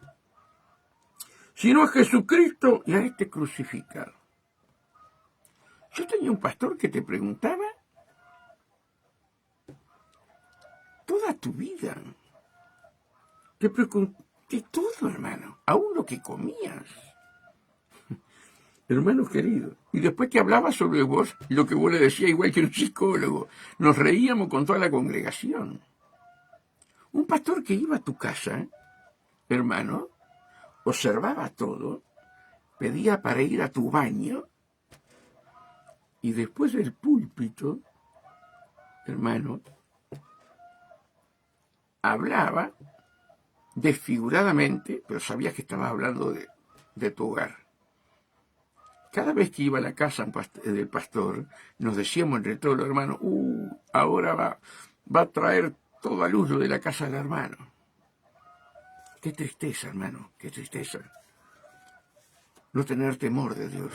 sino a Jesucristo y a este crucificado. Yo tenía un pastor que te preguntaba toda tu vida. Te pregunté todo, hermano, aún lo que comías. Hermano querido. Y después te hablaba sobre vos, lo que vos le decías, igual que un psicólogo. Nos reíamos con toda la congregación. Un pastor que iba a tu casa, hermano, observaba todo, pedía para ir a tu baño, y después del púlpito, hermano, hablaba desfiguradamente, pero sabías que estaba hablando de tu hogar. Cada vez que iba a la casa del pastor, nos decíamos entre todos los hermanos, ahora va a traer toda luz lo de la casa del hermano. Qué tristeza, hermano, qué tristeza. No tener temor de Dios.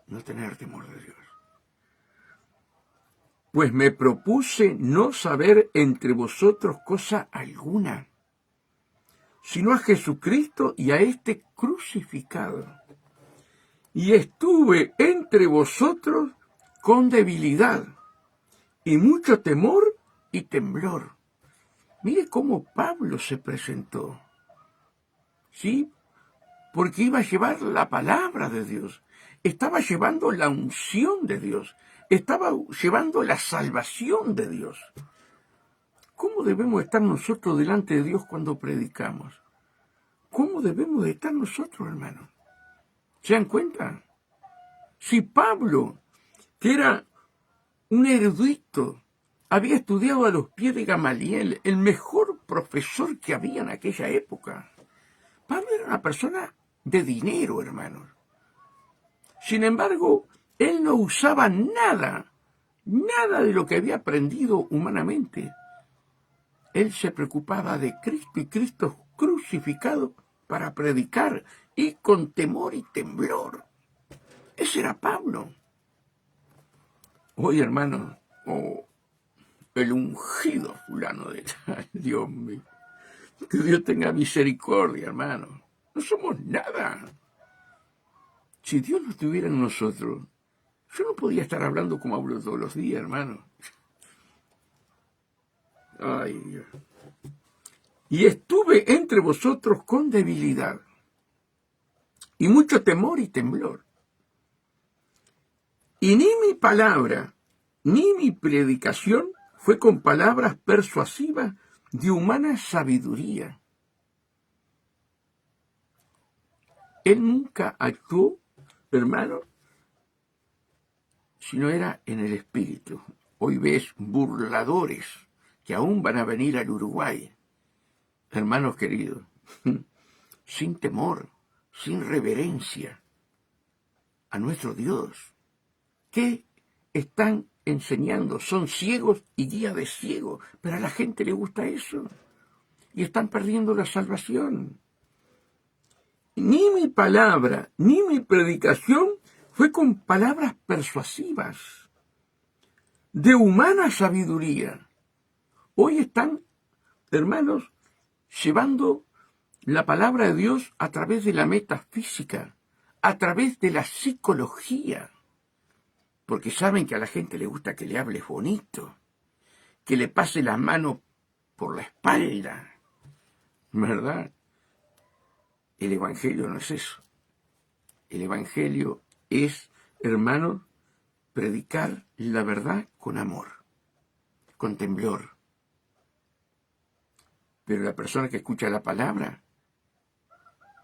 No tener temor de Dios. Pues me propuse no saber entre vosotros cosa alguna, sino a Jesucristo y a este crucificado. Y estuve entre vosotros con debilidad y mucho temor y temblor. Mire cómo Pablo se presentó, ¿sí? Porque iba a llevar la palabra de Dios, estaba llevando la unción de Dios, estaba llevando la salvación de Dios. ¿Cómo debemos estar nosotros delante de Dios cuando predicamos? ¿Cómo debemos de estar nosotros, hermanos? ¿Se dan cuenta? Si Pablo, que era un erudito, había estudiado a los pies de Gamaliel, el mejor profesor que había en aquella época. Pablo era una persona de dinero, hermanos. Sin embargo, él no usaba nada de lo que había aprendido humanamente. Él se preocupaba de Cristo y Cristo crucificado para predicar, y con temor y temblor. Ese era Pablo. Hoy, hermanos, el ungido fulano de tal, Dios mío. Que Dios tenga misericordia, hermano. No somos nada. Si Dios no estuviera en nosotros, yo no podía estar hablando como hablo todos los días, hermano. Ay, Dios. Y estuve entre vosotros con debilidad y mucho temor y temblor. Y ni mi palabra, ni mi predicación fue con palabras persuasivas de humana sabiduría. Él nunca actuó, hermano, sino era en el espíritu. Hoy ves burladores que aún van a venir al Uruguay, hermanos queridos, sin temor, sin reverencia a nuestro Dios. ¿Qué están enseñando? Son ciegos y guía de ciegos, pero a la gente le gusta eso y están perdiendo la salvación. Ni mi palabra, ni mi predicación fue con palabras persuasivas, de humana sabiduría. Hoy están, hermanos, llevando la palabra de Dios a través de la metafísica, a través de la psicología, porque saben que a la gente le gusta que le hables bonito, que le pase la mano por la espalda, ¿verdad? El Evangelio no es eso. El Evangelio es, hermanos, predicar la verdad con amor, con temblor. Pero la persona que escucha la palabra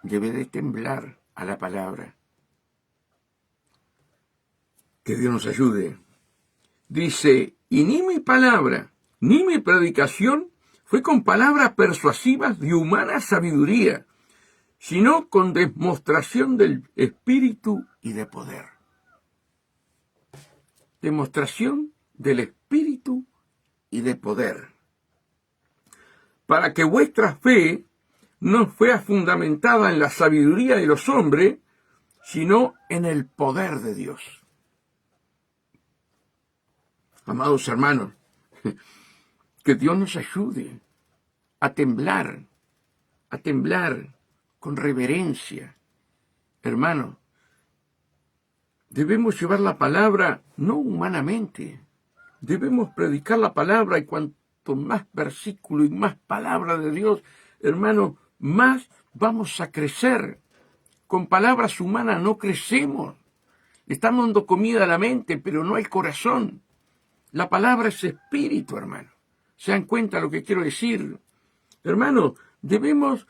debe de temblar a la palabra. Que Dios nos ayude. Dice, y ni mi palabra, ni mi predicación fue con palabras persuasivas de humana sabiduría, sino con demostración del Espíritu y de poder. Demostración del Espíritu y de poder. Para que vuestra fe no sea fundamentada en la sabiduría de los hombres, sino en el poder de Dios. Amados hermanos, que Dios nos ayude a temblar con reverencia. Hermanos, debemos llevar la palabra no humanamente, debemos predicar la palabra, y cuanto más versículo y más palabra de Dios, hermanos, más vamos a crecer. Con palabras humanas no crecemos. Estamos dando comida a la mente, pero no al corazón. La palabra es espíritu, hermano. ¿Se dan cuenta lo que quiero decir? Hermano, debemos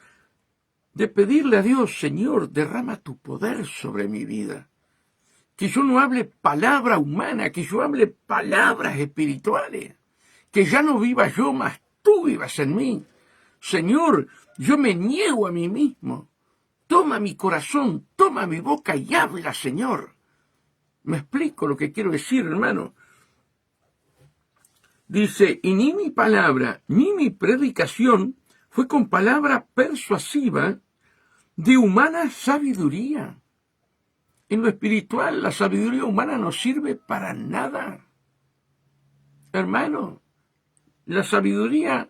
de pedirle a Dios, Señor, derrama tu poder sobre mi vida. Que yo no hable palabra humana, que yo hable palabras espirituales. Que ya no viva yo, mas tú vivas en mí. Señor, yo me niego a mí mismo. Toma mi corazón, toma mi boca y habla, Señor. ¿Me explico lo que quiero decir, hermano? Dice, y ni mi palabra, ni mi predicación fue con palabra persuasiva de humana sabiduría. En lo espiritual, la sabiduría humana no sirve para nada. Hermano, la sabiduría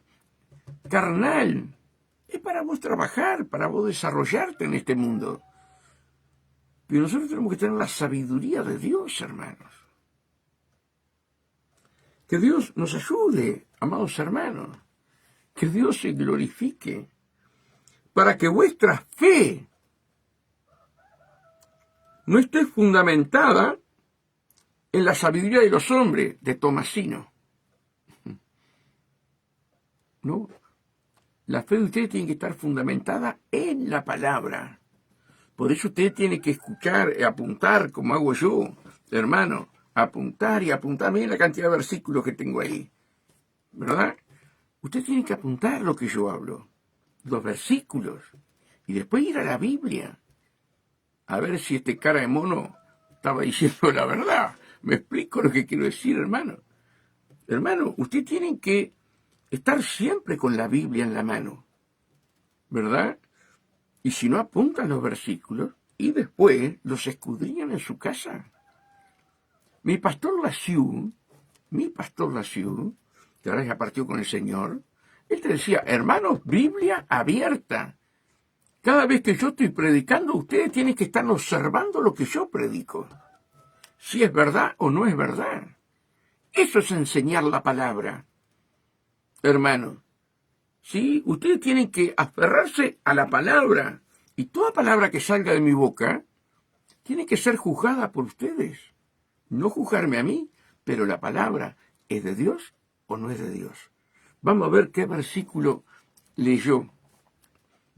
carnal es para vos trabajar, para vos desarrollarte en este mundo. Pero nosotros tenemos que tener la sabiduría de Dios, hermanos. Que Dios nos ayude, amados hermanos. Que Dios se glorifique para que vuestra fe no esté fundamentada en la sabiduría de los hombres, de Tomasino. No, la fe de ustedes tiene que estar fundamentada en la palabra. Por eso usted tiene que escuchar y apuntar, como hago yo, hermano, apuntar y apuntar. Miren la cantidad de versículos que tengo ahí, ¿verdad? Usted tiene que apuntar lo que yo hablo, los versículos, y después ir a la Biblia, a ver si este cara de mono estaba diciendo la verdad. ¿Me explico lo que quiero decir, hermano? Hermano, usted tiene que estar siempre con la Biblia en la mano, ¿verdad? Y si no, apuntan los versículos y después los escudriñan en su casa. Mi pastor Lassiu, que ahora ya partió con el Señor, él te decía, hermanos, Biblia abierta. Cada vez que yo estoy predicando, ustedes tienen que estar observando lo que yo predico. Si es verdad o no es verdad. Eso es enseñar la palabra. Hermano, ¿sí? Ustedes tienen que aferrarse a la palabra. Y toda palabra que salga de mi boca tiene que ser juzgada por ustedes. No juzgarme a mí, pero la palabra, ¿es de Dios o no es de Dios? Vamos a ver qué versículo leyó.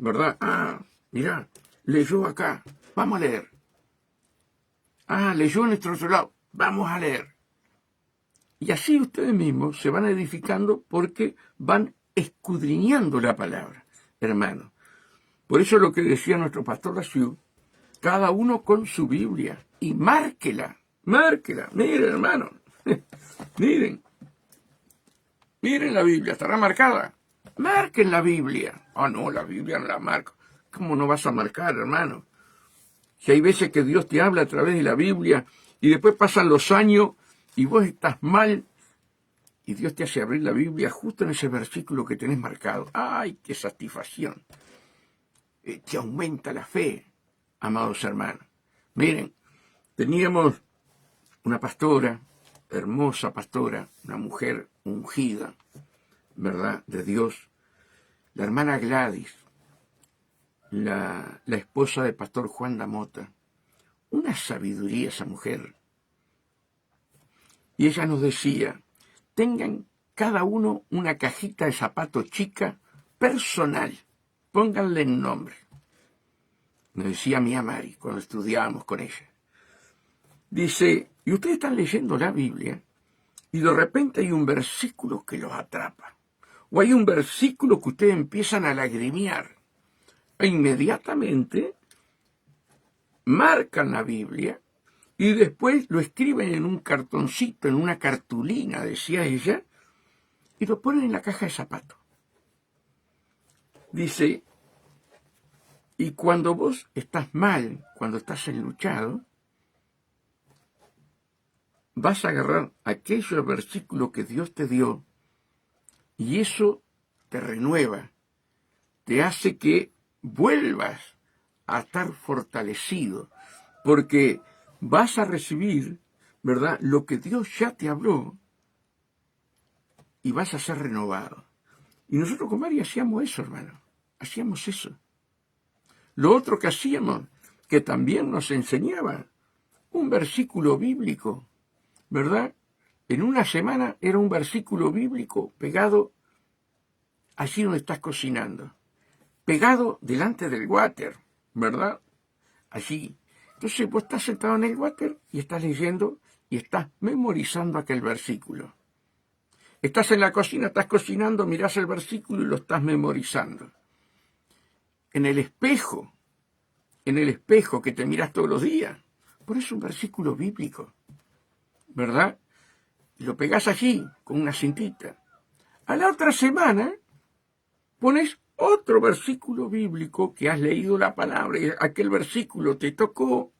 ¿Verdad? Mirá, leyó acá. Vamos a leer. Leyó en nuestro otro lado. Vamos a leer. Y así ustedes mismos se van edificando porque van escudriñando la palabra, hermano. Por eso lo que decía nuestro pastor Daciú, cada uno con su Biblia, y márquela, miren hermano, miren la Biblia, estará marcada, marquen la Biblia. No, la Biblia no la marco. ¿Cómo no vas a marcar, hermano? Si hay veces que Dios te habla a través de la Biblia y después pasan los años y vos estás mal y Dios te hace abrir la Biblia justo en ese versículo que tenés marcado. ¡Ay, qué satisfacción! Te aumenta la fe, amados hermanos. Miren, teníamos una pastora, hermosa pastora, una mujer ungida, ¿verdad?, de Dios, la hermana Gladys, la esposa del pastor Juan Damota. Una sabiduría esa mujer. Y ella nos decía, tengan cada uno una cajita de zapatos chica, personal, pónganle el nombre. Nos decía mi Mari cuando estudiábamos con ella. Dice, y ustedes están leyendo la Biblia y de repente hay un versículo que los atrapa. O hay un versículo que ustedes empiezan a lagrimear. E inmediatamente marcan la Biblia y después lo escriben en un cartoncito, en una cartulina, decía ella, y lo ponen en la caja de zapatos. Dice, y cuando vos estás mal, cuando estás enluchado, vas a agarrar aquellos versículos que Dios te dio y eso te renueva, te hace que vuelvas a estar fortalecido, porque vas a recibir, ¿verdad?, lo que Dios ya te habló y vas a ser renovado. Y nosotros con Mari hacíamos eso, hermano, hacíamos eso. Lo otro que hacíamos, que también nos enseñaba, un versículo bíblico, ¿verdad? En una semana era un versículo bíblico pegado allí donde estás cocinando, pegado delante del water, ¿verdad? Allí. Entonces vos estás sentado en el water y estás leyendo y estás memorizando aquel versículo. Estás en la cocina, estás cocinando, mirás el versículo y lo estás memorizando. En el espejo que te miras todos los días, pones un versículo bíblico, ¿verdad? Y lo pegás allí con una cintita. A la otra semana pones otro versículo bíblico que has leído la palabra y aquel versículo te tocó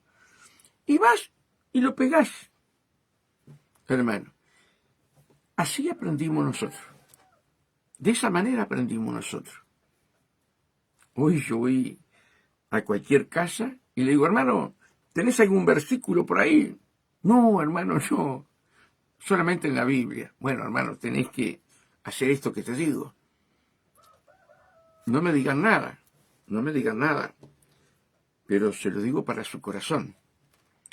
y vas y lo pegás. Hermano, así aprendimos nosotros. De esa manera aprendimos nosotros. Hoy yo voy a cualquier casa y le digo, hermano, ¿tenés algún versículo por ahí? No, hermano, no. Solamente en la Biblia. Bueno, hermano, tenés que hacer esto que te digo. No me digan nada, pero se lo digo para su corazón.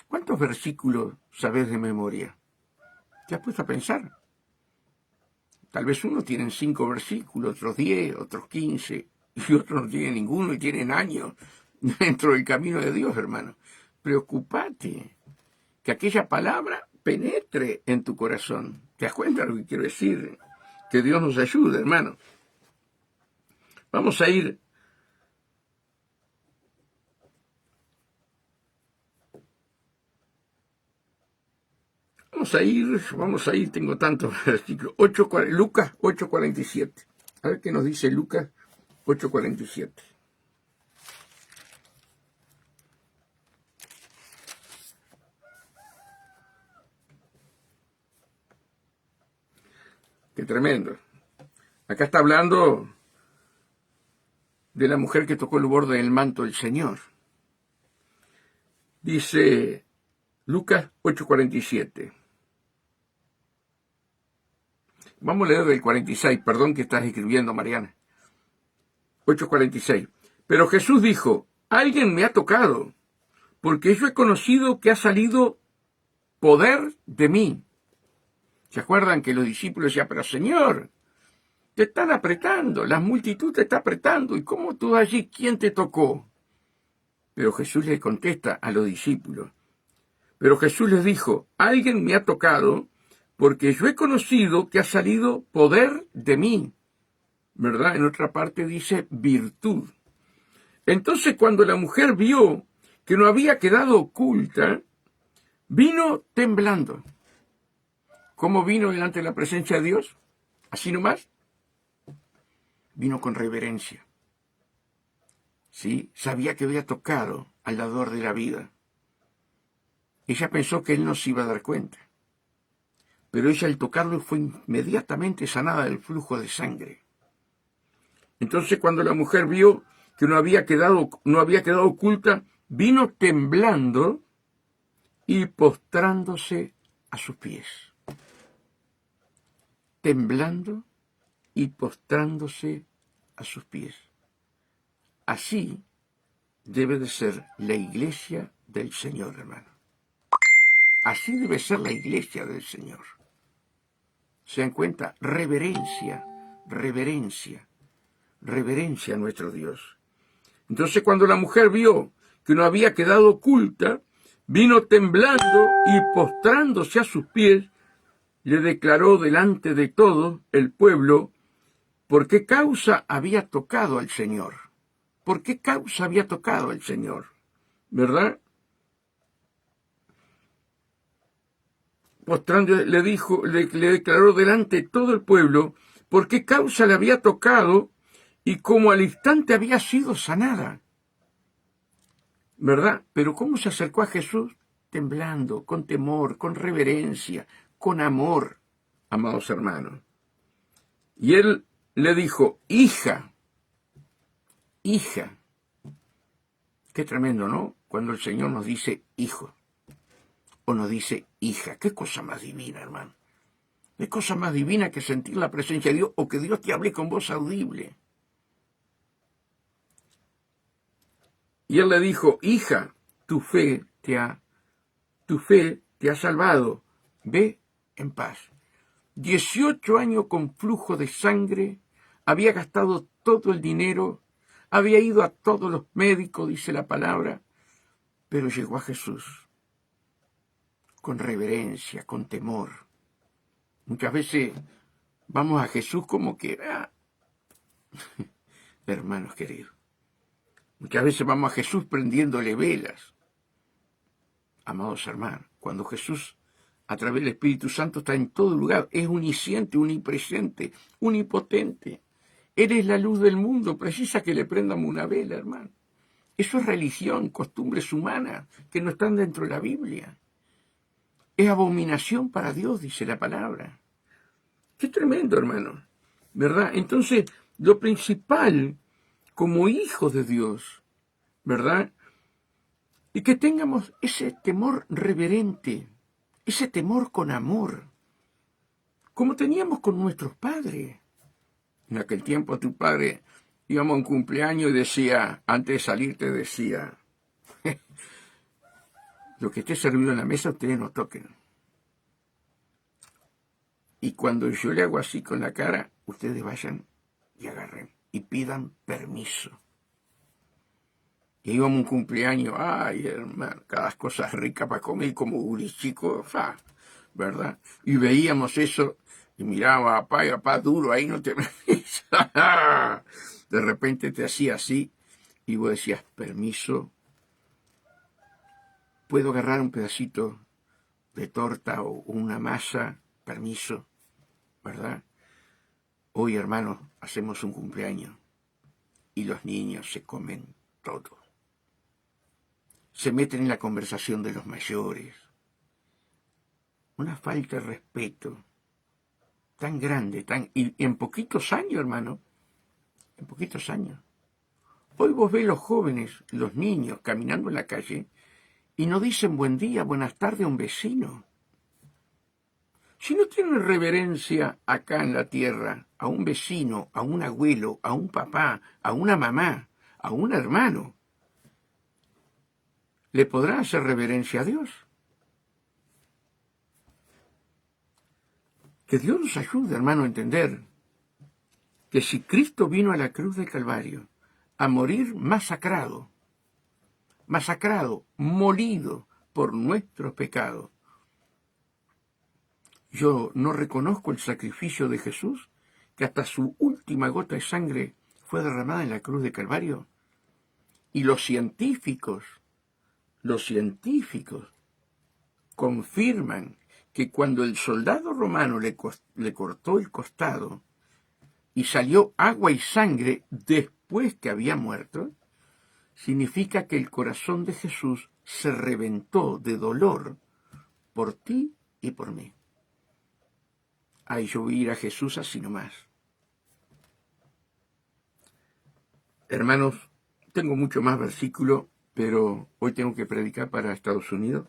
¿Cuántos versículos sabés de memoria? ¿Te has puesto a pensar? Tal vez unos tienen 5 versículos, otros 10, otros 15, y otros no tienen ninguno y tienen años dentro del camino de Dios, hermano. Preocúpate que aquella palabra penetre en tu corazón. ¿Te das cuenta de lo que quiero decir? Que Dios nos ayude, hermano. Vamos a ir tengo tantos versículos. Lucas 8:47. A ver qué nos dice Lucas 8:47. Qué tremendo. Acá está hablando de la mujer que tocó el borde del manto del Señor. Dice Lucas 8:47. Vamos a leer del 46, perdón que estás escribiendo, Mariana. 8:46. Pero Jesús dijo, alguien me ha tocado, porque yo he conocido que ha salido poder de mí. ¿Se acuerdan que los discípulos decían, pero Señor, te están apretando, la multitud te está apretando, ¿y cómo tú allí? ¿Quién te tocó? Pero Jesús le contesta a los discípulos. Pero Jesús les dijo, alguien me ha tocado, porque yo he conocido que ha salido poder de mí. ¿Verdad? En otra parte dice virtud. Entonces cuando la mujer vio que no había quedado oculta, vino temblando. ¿Cómo vino delante de la presencia de Dios? ¿Así nomás? Vino con reverencia. ¿Sí? Sabía que había tocado al dador de la vida. Ella pensó que él no se iba a dar cuenta. Pero ella al tocarlo fue inmediatamente sanada del flujo de sangre. Entonces cuando la mujer vio que no había quedado oculta, vino temblando y postrándose a sus pies. Temblando y postrándose a sus pies. Así debe de ser la iglesia del Señor, hermano. Así debe ser la iglesia del Señor. ¿Se dan cuenta? Reverencia, reverencia, reverencia a nuestro Dios. Entonces cuando la mujer vio que no había quedado oculta, vino temblando y postrándose a sus pies, le declaró delante de todo el pueblo por qué causa había tocado al Señor. ¿Por qué causa había tocado al Señor? ¿Verdad? Postrando, le declaró delante de todo el pueblo por qué causa le había tocado y cómo al instante había sido sanada. ¿Verdad? Pero ¿cómo se acercó a Jesús? Temblando, con temor, con reverencia, con amor, amados hermanos. Y él le dijo, hija, hija. Qué tremendo, ¿no? Cuando el Señor nos dice hijo o nos dice hija. Qué cosa más divina, hermano. Qué cosa más divina que sentir la presencia de Dios o que Dios te hable con voz audible. Y él le dijo, hija, tu fe te ha salvado. Ve en paz. 18 años con flujo de sangre, había gastado todo el dinero, había ido a todos los médicos, dice la palabra, pero llegó a Jesús con reverencia, con temor. Muchas veces vamos a Jesús como que, hermanos queridos, muchas veces vamos a Jesús prendiéndole velas. Amados hermanos, cuando Jesús a través del Espíritu Santo está en todo lugar, es omnisciente, omnipresente, omnipotente. Eres la luz del mundo, precisa que le prendamos una vela, hermano. Eso es religión, costumbres humanas que no están dentro de la Biblia. Es abominación para Dios, dice la palabra. Qué tremendo, hermano, ¿verdad? Entonces, lo principal, como hijos de Dios, ¿verdad? Y que tengamos ese temor reverente, ese temor con amor, como teníamos con nuestros padres. En aquel tiempo tu padre íbamos a un cumpleaños y decía, antes de salir te decía, lo que esté servido en la mesa ustedes no toquen. Y cuando yo le hago así con la cara, ustedes vayan y agarren y pidan permiso. Y íbamos a un cumpleaños, ay hermano, cada cosa rica para comer como gurichico, ¿verdad? Y veíamos eso y miraba a papá duro, ahí no te metes. De repente te hacía así y vos decías, permiso, ¿puedo agarrar un pedacito de torta o una masa? Permiso, ¿verdad? Hoy, hermanos, hacemos un cumpleaños y los niños se comen todo. Se meten en la conversación de los mayores. Una falta de respeto tan grande, y en poquitos años, hermano, en poquitos años. Hoy vos ves los jóvenes, los niños caminando en la calle y no dicen buen día, buenas tardes a un vecino. Si no tienen reverencia acá en la tierra a un vecino, a un abuelo, a un papá, a una mamá, a un hermano, ¿le podrán hacer reverencia a Dios? Que Dios nos ayude, hermano, a entender que si Cristo vino a la cruz del Calvario a morir masacrado, molido por nuestros pecados, yo no reconozco el sacrificio de Jesús, que hasta su última gota de sangre fue derramada en la cruz del Calvario. Y los científicos confirman que cuando el soldado romano le cortó el costado y salió agua y sangre después que había muerto, significa que el corazón de Jesús se reventó de dolor por ti y por mí. Ay, yo voy a ir a Jesús así nomás. Hermanos, tengo mucho más versículo, pero hoy tengo que predicar para Estados Unidos,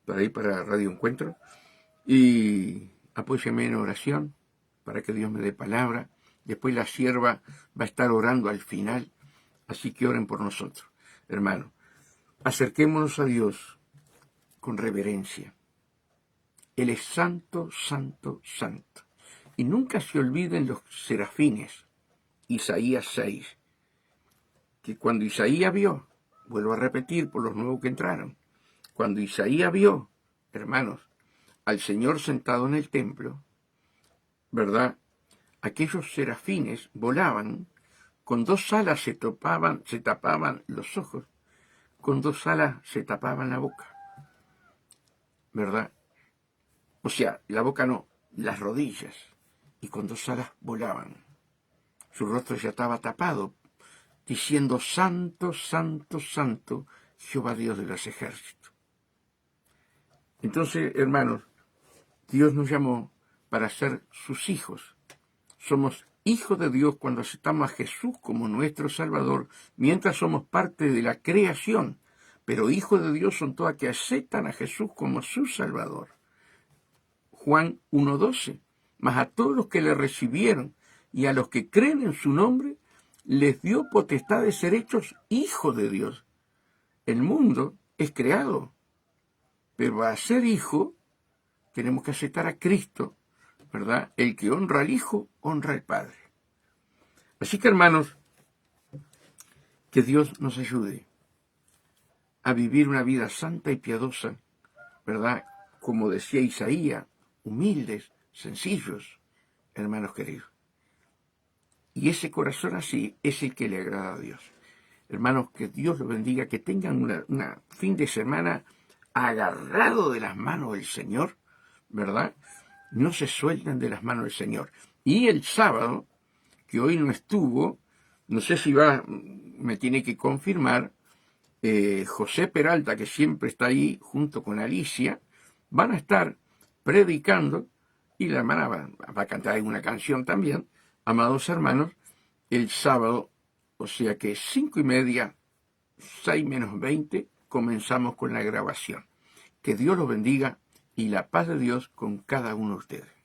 para ir para Radio Encuentro, y apóyeme en oración para que Dios me dé palabra. Después la sierva va a estar orando al final, así que oren por nosotros. Hermanos, acerquémonos a Dios con reverencia. Él es santo, santo, santo. Y nunca se olviden los serafines, Isaías 6, que cuando Isaías vio, vuelvo a repetir por los nuevos que entraron, cuando Isaías vio, hermanos, al Señor sentado en el templo, ¿verdad? Aquellos serafines volaban, con dos alas se tapaban los ojos, con dos alas se tapaban la boca, ¿verdad? O sea, la boca no, las rodillas, y con dos alas volaban. Su rostro ya estaba tapado, diciendo, santo, santo, santo, Jehová Dios de los ejércitos. Entonces, hermanos, Dios nos llamó para ser sus hijos. Somos hijos de Dios cuando aceptamos a Jesús como nuestro Salvador, mientras somos parte de la creación. Pero hijos de Dios son todos que aceptan a Jesús como su Salvador. Juan 1:12. Mas a todos los que le recibieron y a los que creen en su nombre, les dio potestad de ser hechos hijos de Dios. El mundo es creado, pero para ser hijo tenemos que aceptar a Cristo, ¿verdad? El que honra al Hijo, honra al Padre. Así que, hermanos, que Dios nos ayude a vivir una vida santa y piadosa, ¿verdad? Como decía Isaías, humildes, sencillos, hermanos queridos. Y ese corazón así es el que le agrada a Dios. Hermanos, que Dios los bendiga, que tengan una fin de semana agarrado de las manos del Señor, ¿verdad? No se suelten de las manos del Señor. Y el sábado, que hoy no estuvo, no sé si me tiene que confirmar, José Peralta, que siempre está ahí junto con Alicia, van a estar predicando, y la hermana va a cantar alguna canción también, amados hermanos, el sábado, o sea que 5:30, 6:20, comenzamos con la grabación. Que Dios los bendiga y la paz de Dios con cada uno de ustedes.